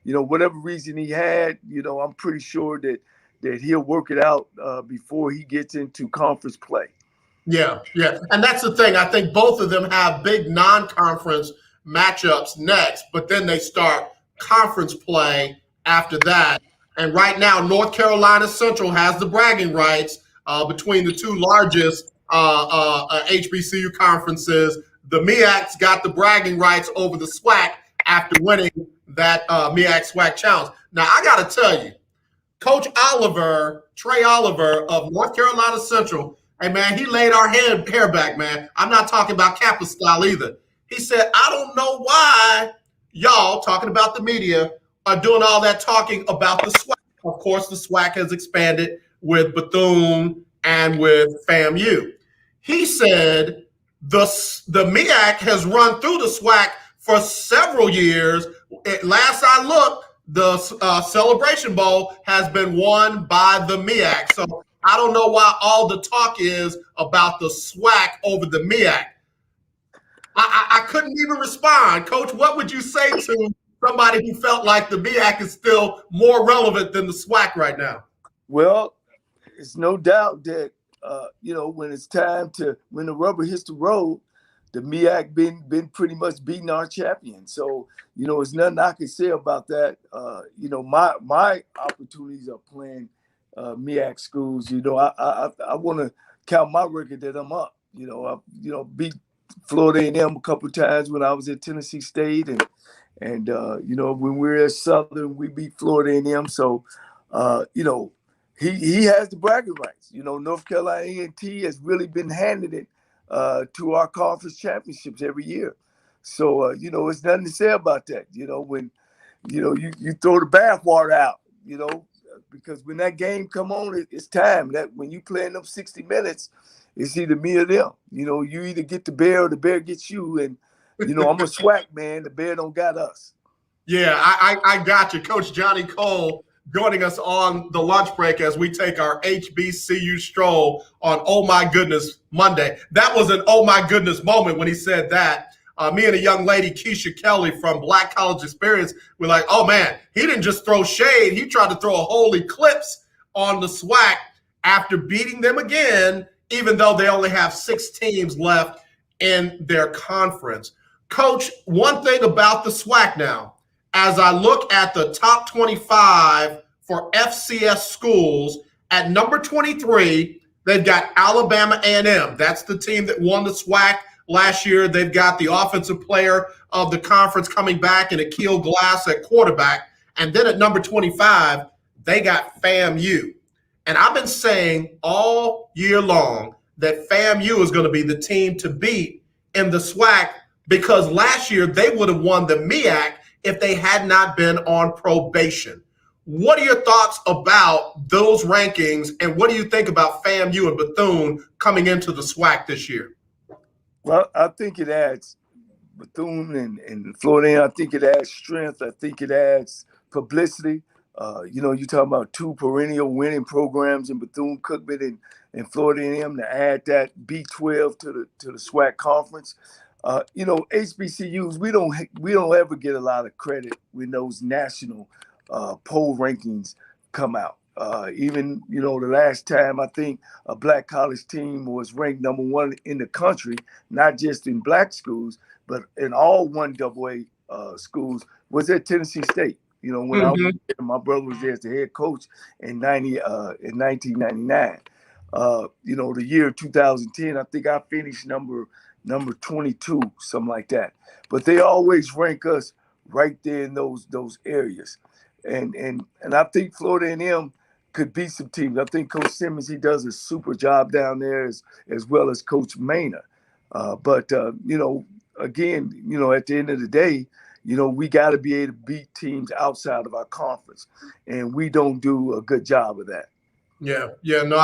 whatever reason he had, I'm pretty sure that he'll work it out before he gets into conference play. Yeah. And that's the thing. I think both of them have big non-conference matchups next, but then they start conference play after that. And right now, North Carolina Central has the bragging rights between the two largest HBCU conferences. The MEAC's got the bragging rights over the SWAC after winning that MEAC SWAC challenge. Now, I got to tell you, Coach Trey Oliver of North Carolina Central, hey, man, he laid our hair back, man. I'm not talking about campus style either. He said, I don't know why y'all, talking about the media, are doing all that talking about the SWAC. Of course, the SWAC has expanded with Bethune and with FAMU. He said the MEAC has run through the SWAC for several years. Last I looked, the Celebration Bowl has been won by the MEAC. So I don't know why all the talk is about the SWAC over the MEAC. I couldn't even respond. Coach, what would you say to somebody who felt like the MEAC is still more relevant than the SWAC right now? Well, it's no doubt that, when it's time when the rubber hits the road, the MEAC been pretty much beating our champion. So, there's nothing I can say about that. My opportunities are playing MEAC schools. I want to count my record that I'm up. I beat Florida A&M a couple of times when I was at Tennessee State, and when we were at Southern, we beat Florida A&M. So, he has the bragging rights. North Carolina A&T has really been handing it to our conference championships every year. So, it's nothing to say about that. When, you throw the bathwater out, because when that game come on, it's time. That when you playing them 60 minutes, it's either me or them. You either get the bear or the bear gets you. And, I'm a SWAC man. The bear don't got us. Yeah, I got you. Coach Johnnie Cole joining us on the lunch break as we take our HBCU Stroll on Oh My Goodness Monday. That was an oh my goodness moment when he said that. Me and a young lady, Keisha Kelly from Black College Experience, were like, oh man, he didn't just throw shade. He tried to throw a whole eclipse on the SWAC after beating them again, even though they only have 6 teams left in their conference. Coach, one thing about the SWAC now, as I look at the top 25 for FCS schools, at number 23, they've got Alabama A&M. That's the team that won the SWAC last year. They've got the offensive player of the conference coming back in Akil Glass at quarterback. And then at number 25, they got FAMU. And I've been saying all year long that FAMU is going to be the team to beat in the SWAC because last year they would have won the MEAC if they had not been on probation. What are your thoughts about those rankings, and what do you think about FAMU and Bethune coming into the SWAC this year? Well, I think it adds Bethune and Florida. I think it adds strength. I think it adds publicity. You talk about two perennial winning programs in Bethune Cookman and Florida A&M to add that B12 to the SWAC conference. HBCUs, we don't ever get a lot of credit when those national poll rankings come out. Even the last time I think a black college team was ranked number one in the country, not just in black schools, but in all 1AA schools, was at Tennessee State. When I was there, my brother was there as the head coach in 1999. The year 2010, I think I finished number 22, something like that. But they always rank us right there in those areas. And I think Florida A&M could beat some teams. I think Coach Simmons, he does a super job down there as well as Coach Maynard. But again, at the end of the day, we got to be able to beat teams outside of our conference, and we don't do a good job of that. Yeah, no,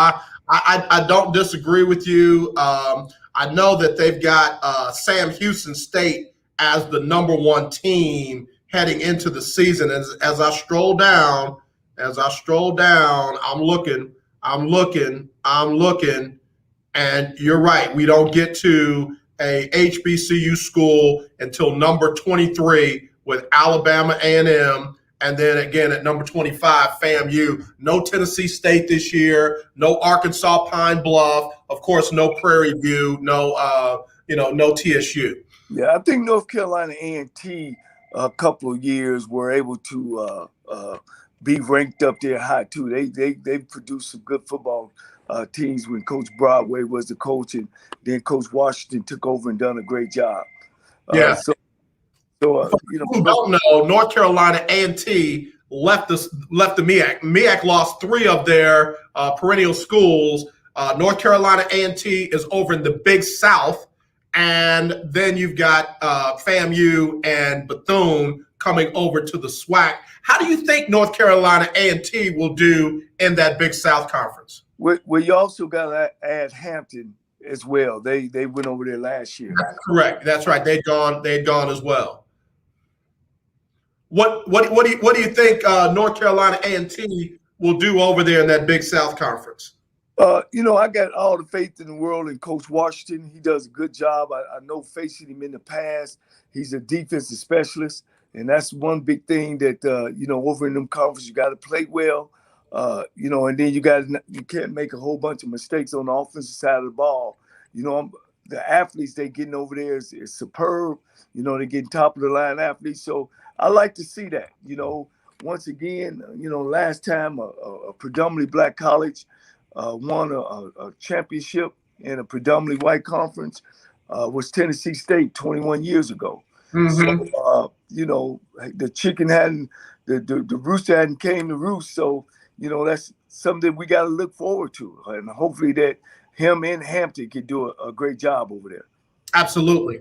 I don't disagree with you. I know that they've got Sam Houston State as the number one team heading into the season. As I stroll down, I'm looking, and you're right. We don't get to a HBCU school until number 23 with Alabama A&M, and then again at number 25, FAMU. No Tennessee State this year. No Arkansas Pine Bluff. Of course, no Prairie View. No TSU. Yeah, I think North Carolina A&T a couple of years were able to be ranked up there high too. They produced some good football teams when Coach Broadway was the coach, and then Coach Washington took over and done a great job. Yeah. Who don't know, North Carolina A&T left the MEAC. MEAC lost 3 of their perennial schools. North Carolina A&T is over in the Big South, and then you've got FAMU and Bethune coming over to the SWAC. How do you think North Carolina A&T will do in that Big South Conference? Well, you also got to add Hampton as well. They went over there last year. That's correct. That's right. They'd gone as well. What do you think North Carolina A&T will do over there in that Big South Conference? I got all the faith in the world in Coach Washington. He does a good job. I know facing him in the past, he's a defensive specialist, and that's one big thing that over in them conferences you got to play well. And then you can't make a whole bunch of mistakes on the offensive side of the ball. The athletes they getting over there is superb. They're getting top of the line athletes. So I like to see that. Once again, last time a predominantly black college won a championship in a predominantly white conference was Tennessee State 21 years ago. Mm-hmm. So, the chicken the rooster hadn't came to roost. So, that's something we got to look forward to. And hopefully that him and Hampton can do a great job over there. Absolutely.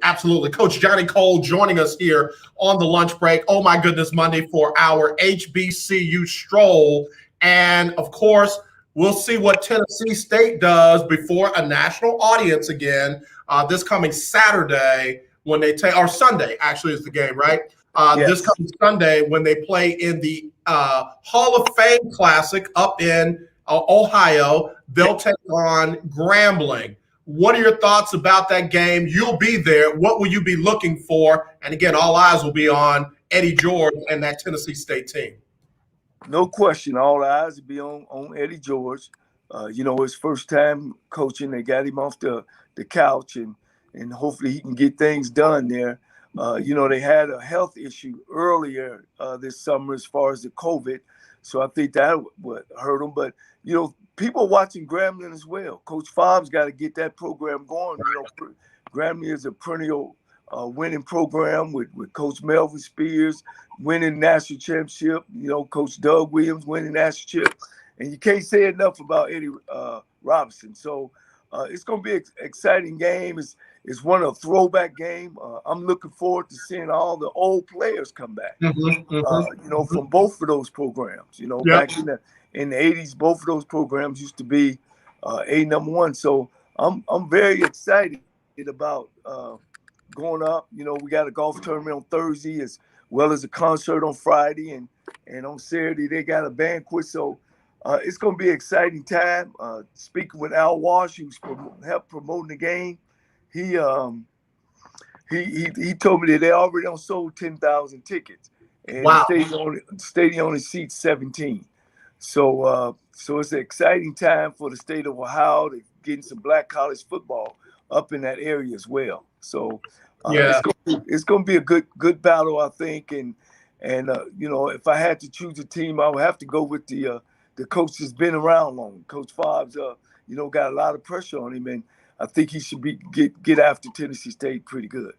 Coach Johnnie Cole joining us here on the lunch break. Oh, my goodness, Monday for our HBCU Stroll. And, of course, we'll see what Tennessee State does before a national audience again this coming Saturday when they or Sunday, actually, is the game, right? Yes. This coming Sunday when they play in the Hall of Fame Classic up in Ohio. They'll take on Grambling. What are your thoughts about that game? You'll be there. What will you be looking for? And again, all eyes will be on Eddie George and that Tennessee State team. No question. All eyes will be on Eddie George. His first time coaching. They got him off the couch, and hopefully he can get things done there. They had a health issue earlier this summer as far as the COVID. So I think that would hurt them. But, people watching Grambling as well. Coach Fobbs got to get that program going. Grambling is a perennial winning program with Coach Melvin Spears winning national championship. Coach Doug Williams winning national championship. And you can't say enough about Eddie Robinson. So it's going to be an exciting game. It's one of a throwback game. I'm looking forward to seeing all the old players come back. From both of those programs. Back in the 80s, both of those programs used to be number one. So I'm very excited about going up. You know, we got a golf tournament on Thursday as well as a concert on Friday, and on Saturday they got a banquet. So it's going to be an exciting time. Speaking with Al Walsh, who's helped promoting the game, he told me that they already on sold 10,000 tickets, and Wow. the stadium only seats 17. So it's an exciting time for the state of Ohio to getting some black college football up in that area as well. So Yeah. it's gonna be a good battle, I think. And you know, if I had to choose a team, I would have to go with the coach that's been around long. Coach Fobbs, you know, got a lot of pressure on him, and I think he should get after Tennessee State pretty good.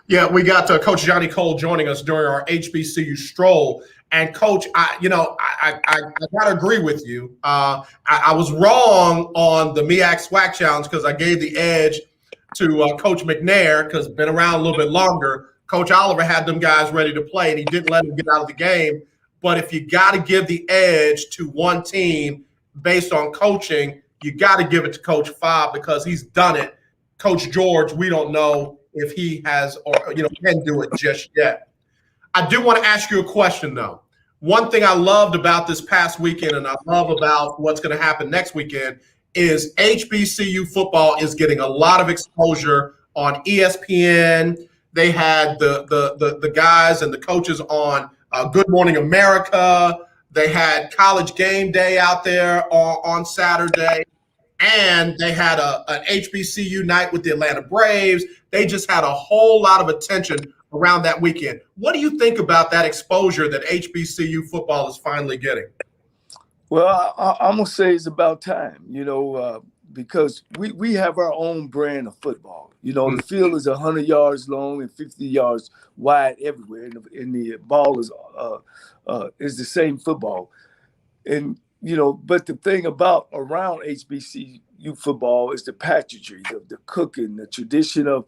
Yeah, we got Coach Johnnie Cole joining us during our HBCU Stroll. And Coach, I gotta agree with you. I was wrong on the MEAC SWAC Challenge because I gave the edge to Coach McNair because been around a little bit longer. Coach Oliver had them guys ready to play, and he didn't let them get out of the game. But if you got to give the edge to one team based on coaching, you got to give it to Coach Fobb because he's done it. Coach George, we don't know if he has or can do it just yet. I do want to ask you a question though. One thing I loved about this past weekend, and I love about what's going to happen next weekend, is HBCU football is getting a lot of exposure on ESPN. They had the guys and the coaches on Good Morning America. They had College Game Day out there on Saturday. And they had an HBCU night with the Atlanta Braves. They just had a whole lot of attention around that weekend. What do you think about that exposure that HBCU football is finally getting? Well, I'm going to say it's about time, you know, because we have our own brand of football. You know, the field is 100 yards long and 50 yards wide everywhere, and the ball is the same football. And you know, but the thing about around HBCU football is the pageantry, the cooking, the tradition of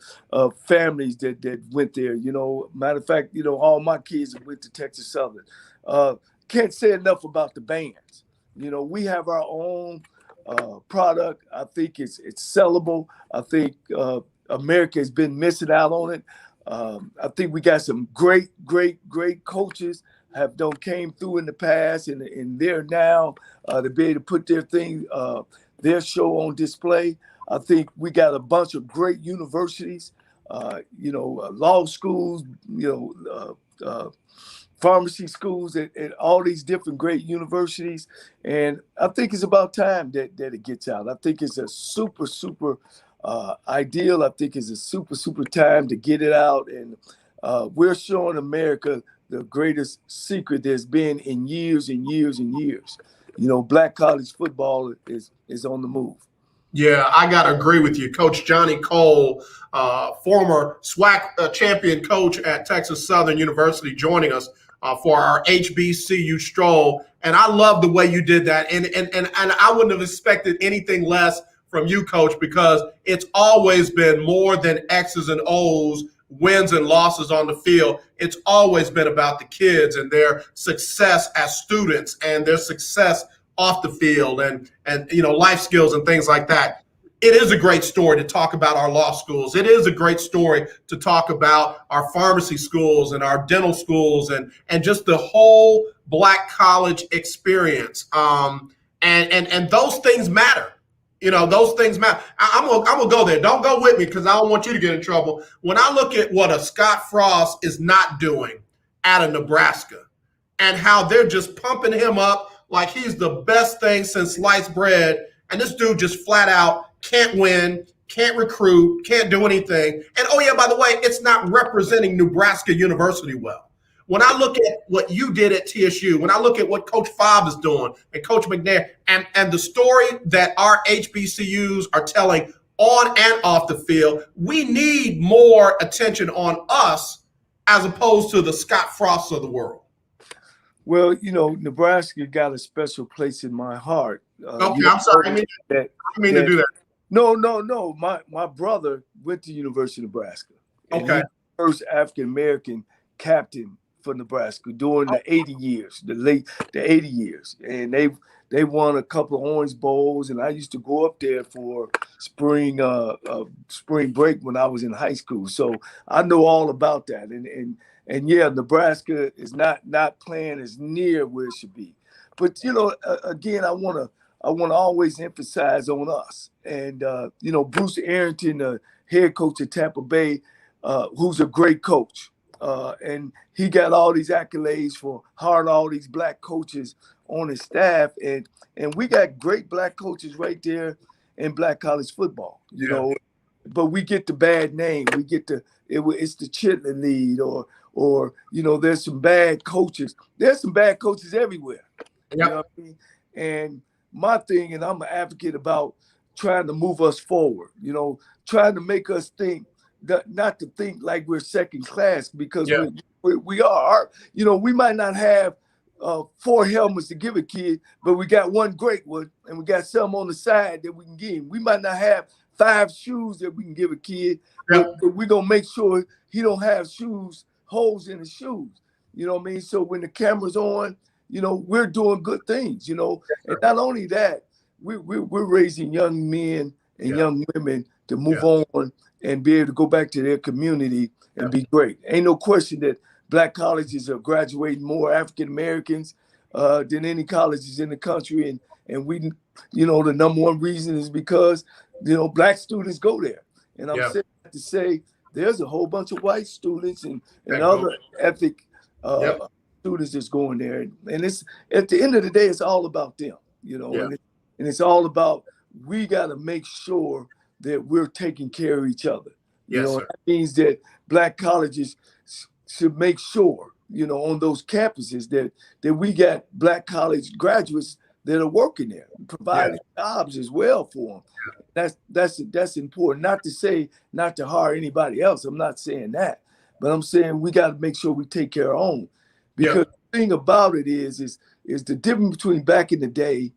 families that went there. You know, matter of fact, you know, all my kids went to Texas Southern. Can't say enough about the bands. You know, we have our own product. I think it's sellable. I think America has been missing out on it. I think we got some great coaches have came through in the past, and they're now to be able to put their show on display. I think we got a bunch of great universities, you know, law schools, you know, pharmacy schools, and all these different great universities. And I think it's about time that it gets out. I think it's a super ideal. I think it's a super time to get it out, and we're showing America the greatest secret there's been in years and years and years. You know, black college football is on the move. Yeah, I got to agree with you. Coach Johnnie Cole, former SWAC champion coach at Texas Southern University, joining us for our HBCU Stroll. And I love the way you did that. And I wouldn't have expected anything less from you, Coach, because it's always been more than X's and O's, wins and losses on the field. It's always been about the kids and their success as students and their success off the field and you know, life skills and things like that. It is a great story to talk about our law schools. It is a great story to talk about our pharmacy schools and our dental schools and just the whole black college experience. And those things matter. You know, those things matter. I'm gonna go there. Don't go with me because I don't want you to get in trouble. When I look at what a Scott Frost is not doing out of Nebraska and how they're just pumping him up like he's the best thing since sliced bread, and this dude just flat out can't win, can't recruit, can't do anything. And oh yeah, by the way, it's not representing Nebraska University well. When I look at what you did at TSU, when I look at what Coach Fobb is doing and Coach McNair, and the story that our HBCUs are telling on and off the field, we need more attention on us as opposed to the Scott Frosts of the world. Well, you know, Nebraska got a special place in my heart. Okay, I'm sorry. I mean to do that. No. My brother went to University of Nebraska. Okay. First African-American captain for Nebraska during the 80 years, the 80 years. And they won a couple of Orange Bowls, and I used to go up there for spring break when I was in high school. So I know all about that. And yeah, Nebraska is not playing as near where it should be. But again, I want to always emphasize on us. And Bruce Arrington, the head coach at Tampa Bay, who's a great coach, and he got all these accolades for hiring all these black coaches on his staff, and we got great black coaches right there in black college football. You know, but we get the bad name. We get it's the Chitlin lead, or there's some bad coaches. There's some bad coaches everywhere. You know what I mean? And my thing, and I'm an advocate about trying to move us forward, trying to make us think, not to think like we're second class, because we are. We might not have 4 helmets to give a kid, but we got one great one, and we got some on the side that we can give him. We might not have 5 shoes that we can give a kid, but we're going to make sure he don't have holes in his shoes. You know what I mean? So when the camera's on, we're doing good things, and not only that, we're raising young men and young women to move on and be able to go back to their community and be great. Ain't no question that black colleges are graduating more African Americans than any colleges in the country, and we, the number one reason is because black students go there. And I'm saying that to say there's a whole bunch of white students and other ethnic students that's going there, and it's at the end of the day, it's all about them, and it's all about, we got to make sure that we're taking care of each other. That means that black colleges should make sure, on those campuses that we got black college graduates that are working there, providing jobs as well for them. That's important. Not to say not to hire anybody else. I'm not saying that, but I'm saying we got to make sure we take care of our own. Because the thing about it is the difference between back in the day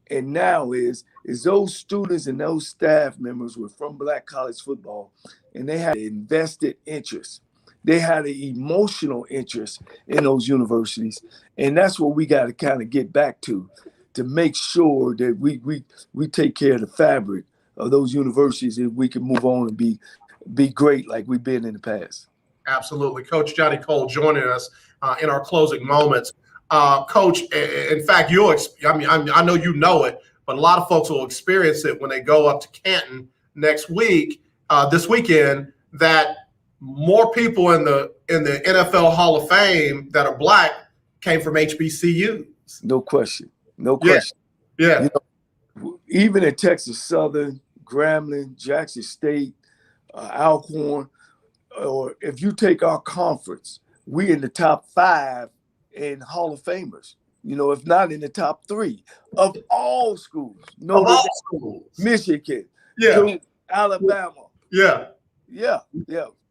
and now is those students and those staff members were from black college football, and they had an invested interest. They had an emotional interest in those universities. And that's what we got to kind of get back to make sure that we take care of the fabric of those universities, and we can move on and be great like we've been in the past. Absolutely. Coach Johnnie Cole joining us in our closing moments. Coach, in fact, I know you know it, but a lot of folks will experience it when they go up to Canton this weekend, that more people in the NFL Hall of Fame that are black came from HBCUs. No question. No question. Yeah. Even at Texas Southern, Grambling, Jackson State, Alcorn, or if you take our conference, we in the top 5 in Hall of Famers. If not in the top 3 of all schools. Michigan, Duke, Alabama.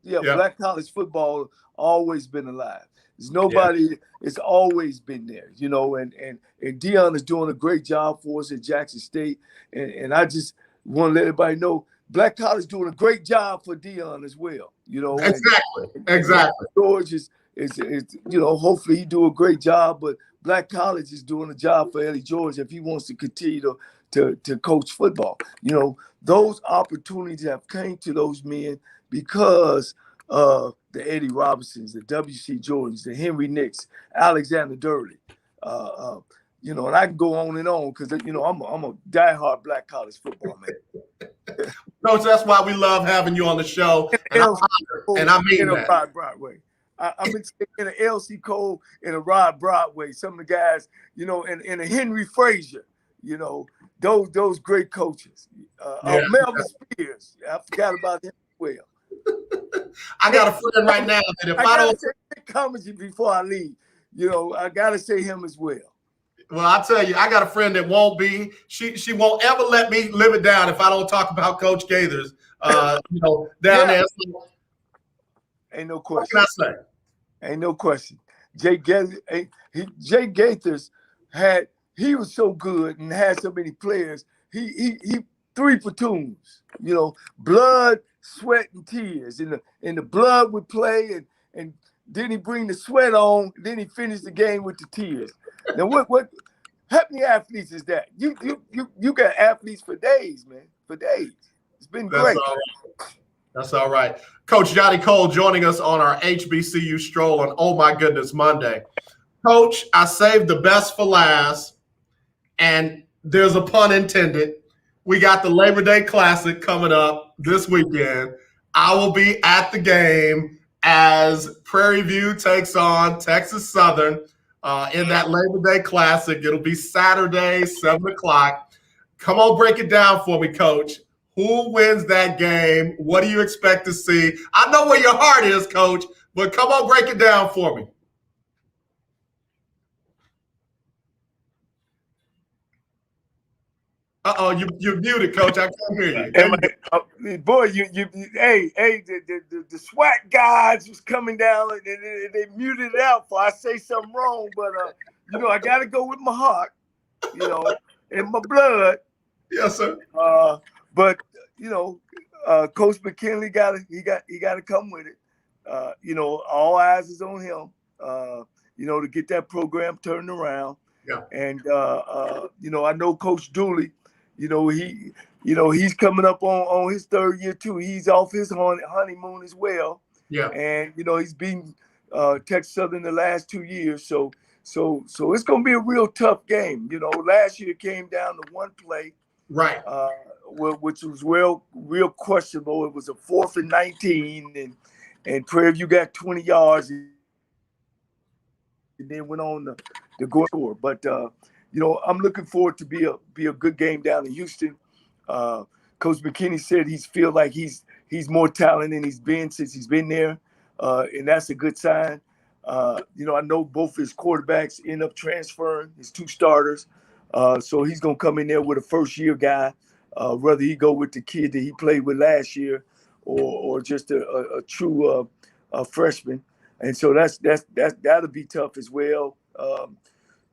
Black college football always been alive. There's nobody. It's always been there. And Deion is doing a great job for us at Jackson State. And I just want to let everybody know, black college doing a great job for Deion as well. Exactly. George is hopefully he do a great job, but black college is doing a job for Eddie George if he wants to continue to coach football. Those opportunities have came to those men because of the Eddie Robinsons, the W.C. Jordans, the Henry Nicks, Alexander Durley. And I can go on and on because I'm a diehard black college football man. Coach, that's why we love having you on the show. And I mean that. Rod Broadway. I'm in an LC Cole and a Rod Broadway. Some of the guys, and a Henry Frazier, those great coaches. Melvin Spears. I forgot about him as well. I got a friend right now that if I don't say comments before I leave, I gotta say him as well. Well, I'll tell you, I got a friend that won't be. She won't ever let me live it down if I don't talk about Coach Gaithers. Down there. So, ain't no question. What can I say? Ain't no question. Jay Gaithers he was so good and had so many players. He 3 platoons. Blood, sweat, and tears. And the blood would play, and Then he bring the sweat on. Then he finished the game with the tears. Now what? How many athletes is that? You got athletes for days, man. For days. It's been great. All right. That's all right. Coach Johnnie Cole joining us on our HBCU Stroll on Oh My Goodness Monday. Coach, I saved the best for last, and there's a pun intended. We got the Labor Day Classic coming up this weekend. I will be at the game as Prairie View takes on Texas Southern in that Labor Day Classic. It'll be Saturday, 7 o'clock. Come on, break it down for me, Coach. Who wins that game? What do you expect to see? I know where your heart is, Coach, but come on, break it down for me. You're muted, Coach. I can't hear you. Boy, hey, the SWAT guys was coming down and they muted it out for I say something wrong, but I gotta go with my heart, and my blood. Yes, sir. But Coach McKinley got to come with it. All eyes is on him. To get that program turned around. Yeah. And I know Coach Dooley. He's coming up on his third year too. He's off his honeymoon as well. Yeah. And he's beaten Texas Southern the last 2 years. So it's gonna be a real tough game. Last year it came down to one play. Right. Which was real questionable. It was a 4th and 19, and Prairie View got 20 yards, and then went on to go score. But I'm looking forward to be a good game down in Houston. Coach McKinney said he feel like he's more talented than he's been since he's been there, and that's a good sign. I know both his quarterbacks end up transferring, his 2 starters, so he's gonna come in there with a first-year guy, whether he go with the kid that he played with last year or just a true freshman. And so that'll be tough as well.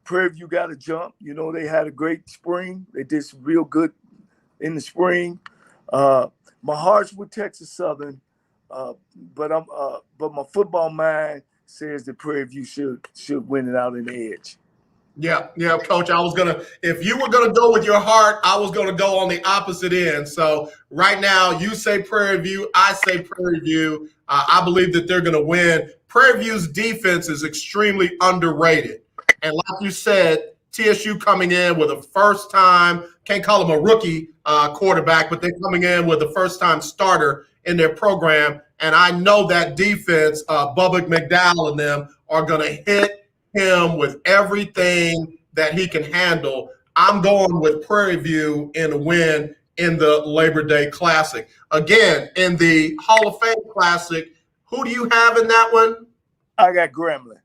Prairie View got to jump. They had a great spring. They did some real good in the spring. My heart's with Texas Southern, but my football mind says that Prairie View should win it out in the edge. Yeah, Coach. If you were gonna go with your heart, I was gonna go on the opposite end. So right now, you say Prairie View, I say Prairie View. I believe that they're gonna win. Prairie View's defense is extremely underrated, and like you said, TSU coming in with a first-time, can't call him a rookie quarterback, but they're coming in with a first-time starter in their program, and I know that defense, Bubba McDowell and them, are gonna hit him with everything that he can handle. I'm going with Prairie View in a win in the Labor Day Classic. Again, in the Hall of Fame Classic, who do you have in that one? I got Grambling.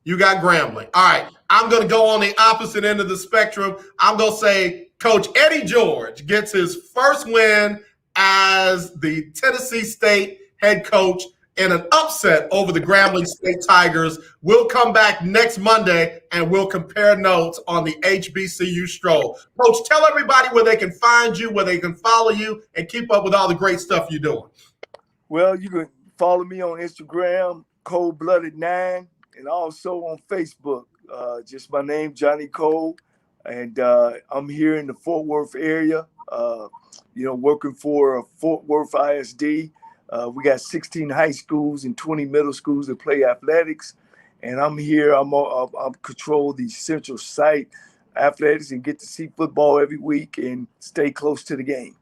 You got Grambling. All right. I'm going to go on the opposite end of the spectrum. I'm going to say Coach Eddie George gets his first win as the Tennessee State head coach in an upset over the Grambling State Tigers. We'll come back next Monday and we'll compare notes on the HBCU Stroll. Coach, tell everybody where they can find you, where they can follow you, and keep up with all the great stuff you're doing. Well, you can follow me on Instagram, Cold-Blooded9, and also on Facebook. Just my name, Johnnie Cole. And I'm here in the Fort Worth area, working for Fort Worth ISD. We got 16 high schools and 20 middle schools that play athletics. And I'm here, I'm control the central site athletics and get to see football every week and stay close to the game.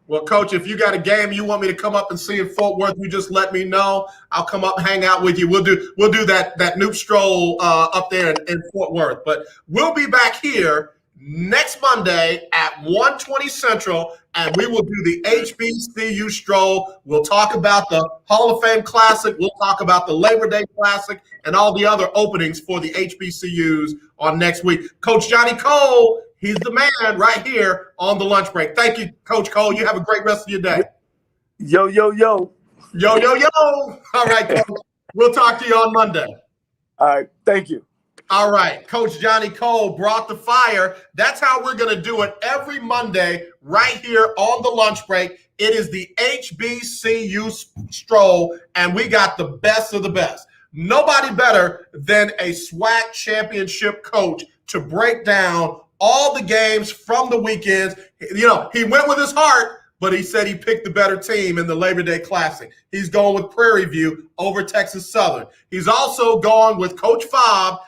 Well, Coach, if you got a game you want me to come up and see in Fort Worth, you just let me know. I'll come up, hang out with you. We'll do that Noob Stroll up there in Fort Worth. But we'll be back here next Monday at 1:20 Central, and we will do the HBCU Stroll. We'll talk about the Hall of Fame Classic. We'll talk about the Labor Day Classic and all the other openings for the HBCUs on next week. Coach Johnnie Cole, he's the man right here on the lunch break. Thank you, Coach Cole. You have a great rest of your day. Yo. Yo. All right, Coach. We'll talk to you on Monday. All right. Thank you. All right. Coach Johnnie Cole brought the fire. That's how we're going to do it every Monday right here on the lunch break. It is the HBCU Stroll, and we got the best of the best. Nobody better than a SWAC championship coach to break down all the games from the weekends. You know, he went with his heart, but he said he picked the better team in the Labor Day Classic. He's going with Prairie View over Texas Southern. He's also gone with Coach Fobb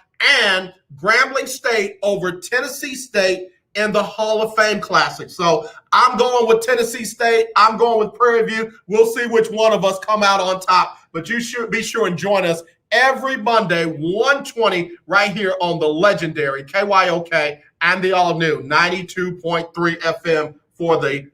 and Grambling State over Tennessee State in the Hall of Fame Classic. So I'm going with Tennessee State. I'm going with Prairie View. We'll see which one of us come out on top. But you should be sure and join us every Monday, 1:20, right here on the legendary KYOK and the all-new 92.3 FM for the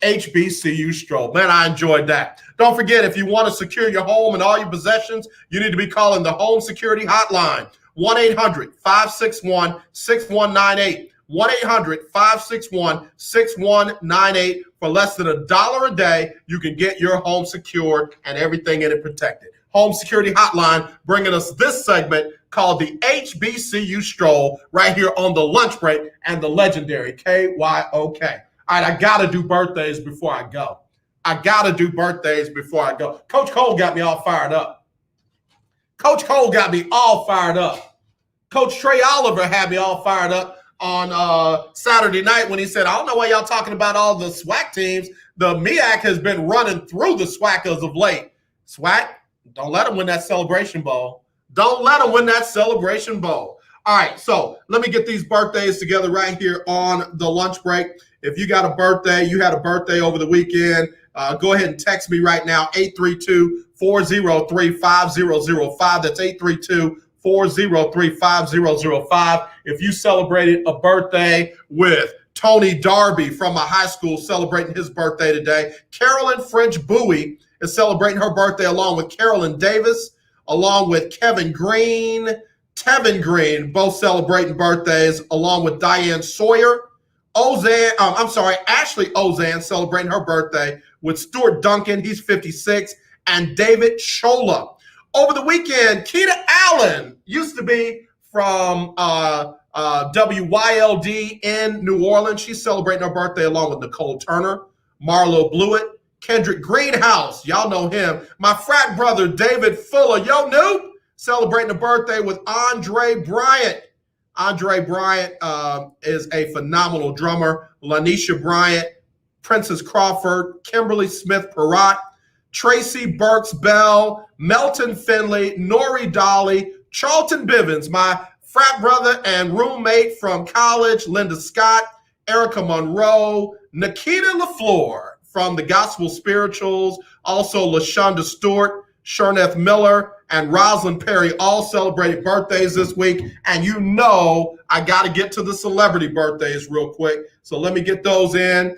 HBCU Stroll. Man, I enjoyed that. Don't forget, if you want to secure your home and all your possessions, you need to be calling the Home Security Hotline, 1-800-561-6198. 1-800-561-6198. For less than $1 a day, you can get your home secured and everything in it protected. Home Security Hotline bringing us this segment called the HBCU Stroll right here on the lunch break and the legendary KYOK. All right, I got to do birthdays before I go. Coach Cole got me all fired up. Coach Trey Oliver had me all fired up on Saturday night when he said, I don't know why y'all talking about all the SWAC teams. The MEAC has been running through the SWAC as of late. SWAC, don't let them win that Celebration Bowl. All right, so let me get these birthdays together right here on the lunch break. If you got a birthday, you had a birthday over the weekend, go ahead and text me right now, 832-403-5005. That's 832-403-5005. If you celebrated a birthday with Tony Darby from my high school celebrating his birthday today, Carolyn French Bowie is celebrating her birthday along with Carolyn Davis, along with Tevin Green, both celebrating birthdays, along with Diane Sawyer. Ashley Ozan celebrating her birthday with Stuart Duncan, he's 56, and David Shola. Over the weekend, Keita Allen used to be from WYLD in New Orleans. She's celebrating her birthday along with Nicole Turner, Marlo Blewett, Kendrick Greenhouse. Y'all know him. My frat brother, David Fuller. Yo, Noob, celebrating a birthday with Andre Bryant. Andre Bryant is a phenomenal drummer. Lanisha Bryant, Princess Crawford, Kimberly Smith-Perrott, Tracy Burks Bell, Melton Finley, Nori Dolly, Charlton Bivens, my frat brother and roommate from college, Linda Scott, Erica Monroe, Nikita LaFleur from the Gospel Spirituals, also LaShonda Stewart, Sharneth Miller, and Rosalind Perry all celebrated birthdays this week. And you know I got to get to the celebrity birthdays real quick. So let me get those in.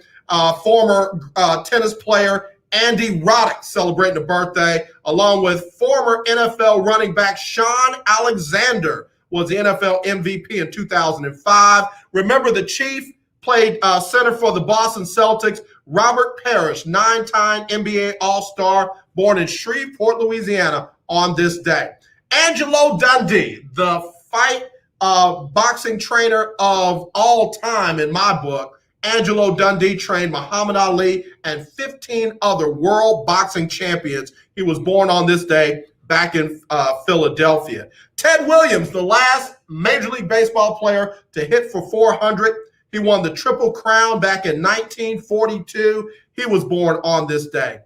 Former tennis player Andy Roddick celebrating a birthday, along with former NFL running back Sean Alexander, was the NFL MVP in 2005. Remember, the Chief played center for the Boston Celtics. Robert Parrish, 9-time NBA All-Star, born in Shreveport, Louisiana, on this day. Angelo Dundee, the fight boxing trainer of all time in my book. Angelo Dundee trained Muhammad Ali and 15 other world boxing champions. He was born on this day back in Philadelphia. Ted Williams, the last Major League Baseball player to hit for 400. He won the Triple Crown back in 1942. He was born on this day.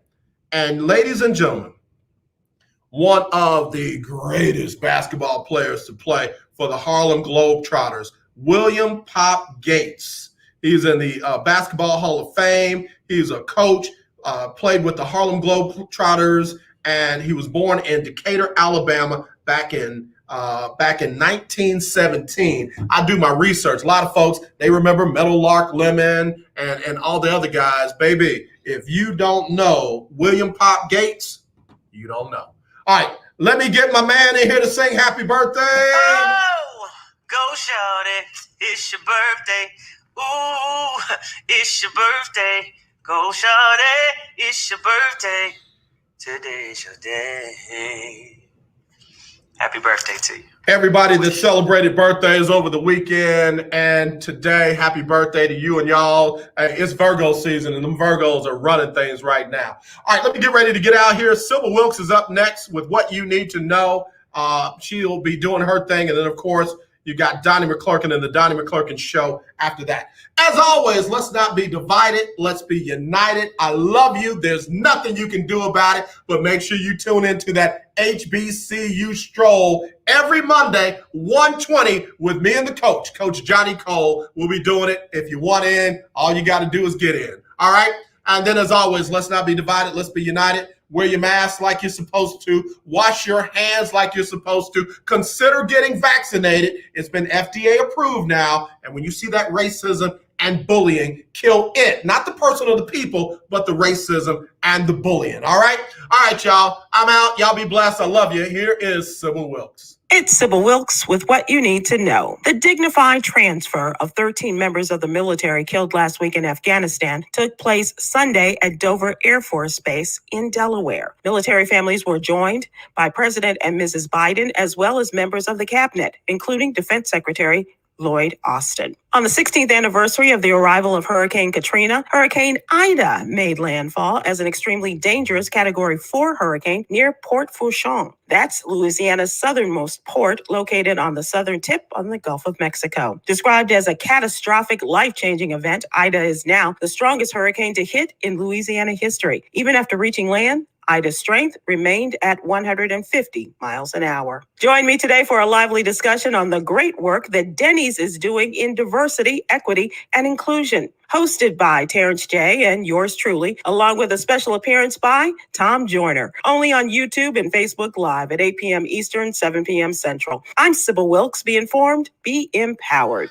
And ladies and gentlemen, one of the greatest basketball players to play for the Harlem Globetrotters, William Pop Gates. He's in the Basketball Hall of Fame. He's a coach, played with the Harlem Globetrotters, and he was born in Decatur, Alabama, back in 1917. I do my research. A lot of folks, they remember Meadowlark Lemon and all the other guys. Baby, if you don't know William Pop Gates, you don't know. All right, let me get my man in here to sing happy birthday. Oh, go shorty, it's your birthday. Ooh, it's your birthday. Go shorty, it's your birthday. Today's your day. Happy birthday to you. Everybody that celebrated birthdays over the weekend and today, happy birthday to you and y'all. It's Virgo season, and them Virgos are running things right now. All right, let me get ready to get out here. Silver Wilkes is up next with What You Need to Know. She'll be doing her thing. And then, of course, you got Donnie McClurkin and the Donnie McClurkin Show after that. As always, let's not be divided. Let's be united. I love you. There's nothing you can do about it, but make sure you tune into that HBCU Stroll every Monday, 1:20, with me and the coach, Coach Johnnie Cole. We'll be doing it. If you want in, all you got to do is get in. All right? And then, as always, let's not be divided. Let's be united. Wear your mask like you're supposed to. Wash your hands like you're supposed to. Consider getting vaccinated. It's been FDA approved now. And when you see that racism and bullying, kill it. Not the person or the people, but the racism and the bullying. All right? All right, y'all. I'm out. Y'all be blessed. I love you. Here is Sybil Wilkes. It's Sybil Wilkes with what you need to know. The dignified transfer of 13 members of the military killed last week in Afghanistan took place Sunday at Dover Air Force Base in Delaware. Military families were joined by President and Mrs. Biden, as well as members of the cabinet, including Defense Secretary Lloyd Austin. On the 16th anniversary of the arrival of Hurricane Katrina, Hurricane Ida made landfall as an extremely dangerous Category 4 hurricane near Port Fourchon. That's Louisiana's southernmost port, located on the southern tip on the Gulf of Mexico. Described as a catastrophic, life-changing event, Ida is now the strongest hurricane to hit in Louisiana history. Even after reaching land, Ida's strength remained at 150 miles an hour. Join me today for a lively discussion on the great work that Denny's is doing in diversity, equity, and inclusion. Hosted by Terrence J. and yours truly, along with a special appearance by Tom Joyner. Only on YouTube and Facebook Live at 8 p.m. Eastern, 7 p.m. Central. I'm Sybil Wilkes. Be informed, be empowered.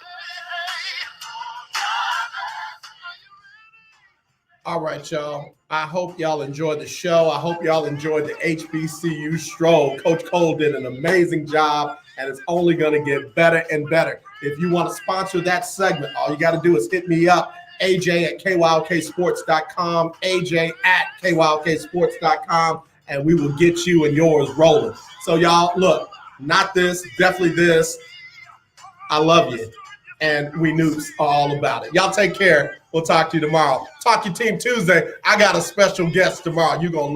All right, y'all. I hope y'all enjoyed the show. I hope y'all enjoyed the HBCU Stroll. Coach Cole did an amazing job, and it's only going to get better and better. If you want to sponsor that segment, all you got to do is hit me up, AJ@KYOKsports.com, AJ@KYOKsports.com, and we will get you and yours rolling. So, y'all, look, not this, definitely this. I love you, and we Noops are all about it. Y'all take care. We'll talk to you tomorrow. Talk Your Team Tuesday. I got a special guest tomorrow. You're going to love